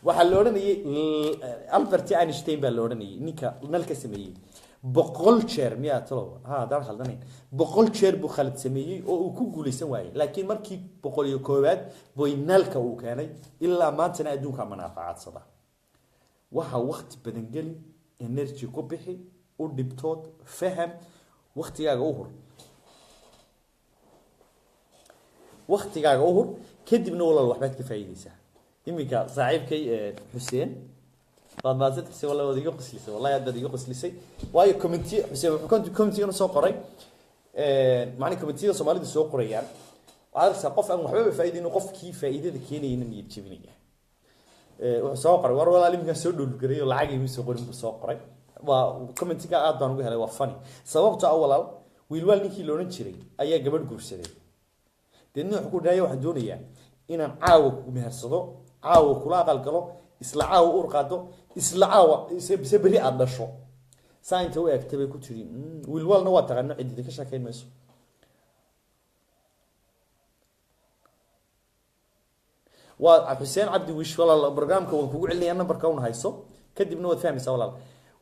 waxa loo oranayay Albert Einstein baa loo oranayay ninka nalka sameeyay 100 jeer miyaa talo daan khaldanayn 100 jeer buu khalad sameeyay oo uu ku guuleysan waayay laakiin markii 101 boy nalka uu keenay ilaa maantana adduunka manaafacadsada waxa waqti badan gali energy ku bixi u dhibtood faham waqtigaaga u hur kadibna walaal waxbaad ka faa'iideysaa iminka saaxiibkay Xuseen baad maasatay walaal wadiga qoslisay wallahi aad iga qoslisay waayo committee Xuseen wuxuu committee soo qoray macni committee Soomaalidu soo qorayaan waxa qof aan waxba faa'iideyno qofkii faa'iidada keenayna niyad jabinaya wuxuu soo qoray war walaal iminka soo dhul garay oo lacag iibso qorin buu soo qoray waa commentiga aad baan ugu helay waa funny sababta walaal wiilwaal ninkii loo oran jiray ayaa gabadh guursaday deedna wuxuu ku dhaayay waxaan doonayaa inaan caawa ku mehersado caawa kula aqal galo isla caawa ur qaado isla caawa se bari aad dhasho saanta u eegtay ku tiri wiilwaalna waa taqaan cidida ka shaqeyn mayso waa Xuseen Cabdi Wish walaal barnaamijka waan kugu celinaya numberka uu hayso kadibna waad fahmaysaa walaal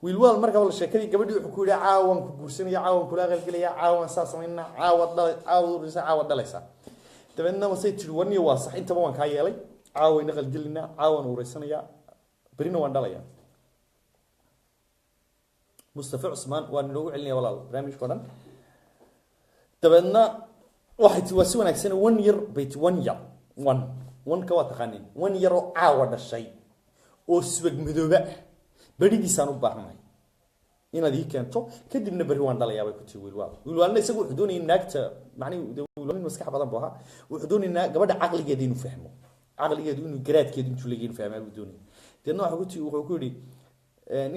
wiilwaal marka wala sheekadii gabadhii wuxuu ku yiri caawan ku guursanaya caawan kula aqal galaya caawan saasayna caawa dhalaysa dabadna ma say tiri waniyo waa sax intaba waan ka yeelay caawayna qalgelina caawan ureysanaya برينا وانداليا مصطفى عثمان وانو علني والله برامج كودن تبعنا واحد تواسي وناكسن 1 year بيت 1 year 1 كوا تقانين 1 year عاود الشيء او سوق مدوبه بديديسان u baahnay inaad ii keento kadibna bari waan dhalayaa way ku tii wiilwaalna isagu wuxuu doonayay naagta macni wiilwaalna maskax badan buu ahaa wuxuu doonayay gabadha aqligeeda inuu fahmo aqligeedu inuu garaadkeedu intuu leeyahay fahmaa uu doonayay deedna wuxuu ku yiri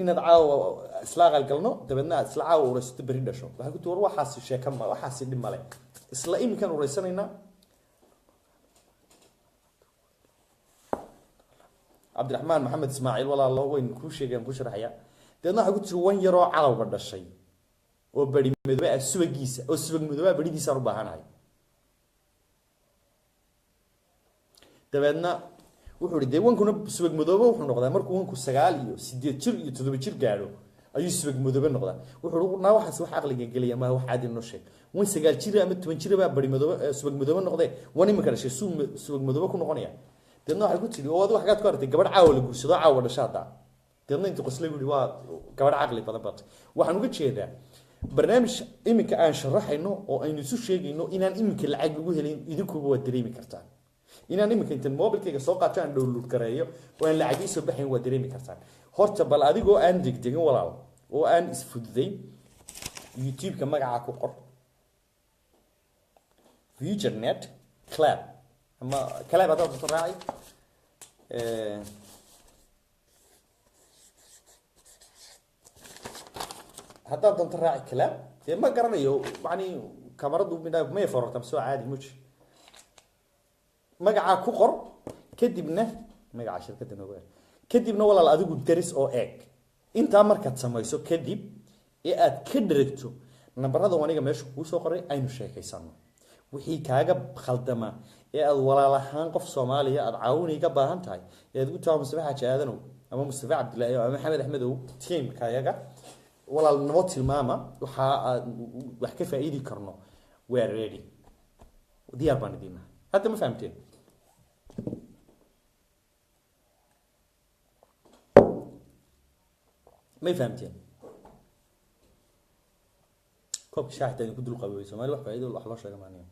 inaad caawa isla aqal galno dabadna isla caawa uraysto bari dhasho waxa ku tii war waxaas sheeka ma waxaas dhib male isla iminkan uraysanayna Abdulrahman Maxamed Ismaaciil walaalo weyn ku sheegeen ku sharaxaya deedna waxa ku tii 1 year oo caawa dhashay oo bari midba subagiisa oo subag midba baridiisa u baahanahay dabadna wuxuu yiri wankuna subag madoobo wuxuu noqdaa markuu wanku 9 iyo 8 jir iyo 7 jir gaaro ayuu subag madoobo noqdaa wuxuu naa waxaas wax aqliga galiya ma wax caadi noo sheeg wan 9 jir ama 10 jir baa bari madoobo subag madoobo noqday wani ma kala shay subag madoobo ku noqonaya deedna waxa ku tiri oo aad wax ka artay gabadh caawa la guursado caawa dhashaada deedna inta qoslay wili waa gabadh aqli badan baad waxaan uga jeedaa barnaamij iminka aan sharaxayno oo aynu isu sheegayno inaan iminka lacag ugu helin idinkuba waa dareemi kartaan inaan iminka inta mobilkayga soo qaato aan download gareeyo oo aan lacag soo baxayn waa dareemi kartaan horta bal adigoo aan degdegin walaal oo aan isfududeyn youtube-ka magaca ku qor futurenet club ama club hada ku raacay hada doonto raaci club ma garanayo macni kamaradu midna ma yafarta soo caadi muji magaca ku qor kadibna magaca shirkadda nooga kadibna walaal adigu daris oo eeg inta markaad samayso kadib ee aad ka dheregto nambarada waniga meesha ku soo qoray aynu sheekaysano wixii kaaga khaldama ee aad walaal ahaan qof Soomaaliya aad caawinayga baahan tahay ee aad u tahay Mustafa Xaaji Aadanow ama Mustafa Cabdilaahi ama Maxamed Axmedow team kaayaga walaal nabad tilmaama waxa wax ka faa'iidi karno we are ready diyaar baan idinna hadda ma fahamteen ما فهمتين كوب شاحة تاني كدل قوي سومالي واحد فايدة ولا حلاش يا جماعة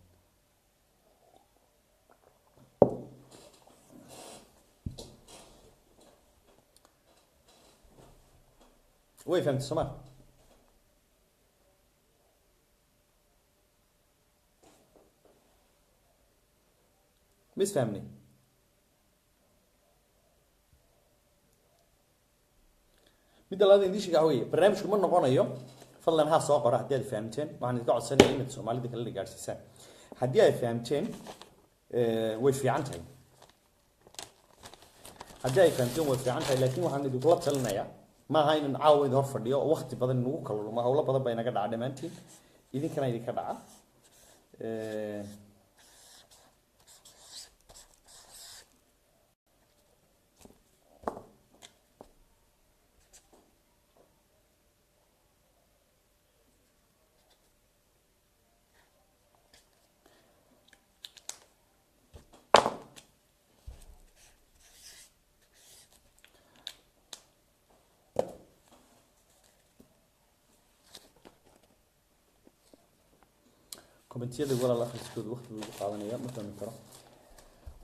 وين فهمت السماء بس فهمني mid la idin sheegay way barnaamijku ma noqonayo fadlan ha soo qora hadii aad fahamteen waxaan idin ka codsanayaa in Soomaalida kale la gaarsiisaan hadii ay fahamteen way fiican tahay hadii ay fahamteen way fiican tahay laakiin waxaan idin kula talinayaa ma aha in caawid hor fadhiyo waqti badan nagu kala lumo hawlo badan bay naga dhacay dhamaantiin idinkana idinka dhaca كومنتيada walaal akhriskooda waqti uu qaadanaya ma fahmi karo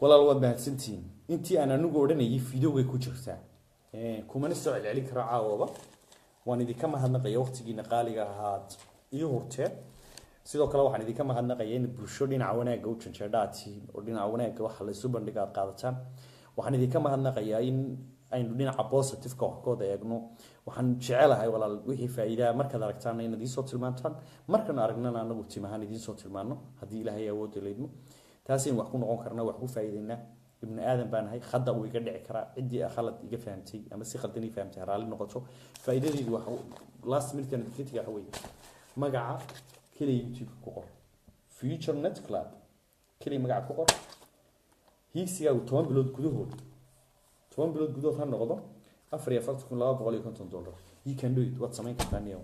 walaal waa mahadsantiin intii aan anigu oranayay videoga ku jirta kuma soo celcelin karo caawaba waan idinka mahadnaqayaa waqtigiina qaaliga ahaad iyo hortee sidoo kale waxaan idinka mahadnaqayaa in bulsho dhinaca wanaaga u janjeedhaati oo dhinaca wanaaga waxa la isu bandhigaa qaadataan waxaan idinka mahadnaqayaa in aynu dhinaca positive-ka wax kooda eegno waxaan jecelahay walaal wixii faa'iidaa markaad aragtaan inaad idiin soo tilmaantaan markaan aragnana anagu timahaan idiin soo tilmaano haddii ilaahay awoodda leydmo taasaynu wax ku noqon karnaa wax ku faa'iidaynaa ibn aadan baan ahay khada uu iga dhici karaa ciddii khalad iga fahamtay ama si khaldan ii fahamtay raalli noqoto faa'iidadeedu waxa last minute kan critical waxa weeye magaca kaliya youtube ku qor future net club kaliya magaca ku qor hiigsigaagu 10 bilood gudahood 10 bilood gudahood ha noqdo $4,250 you can do it waad samayn kartaa niyow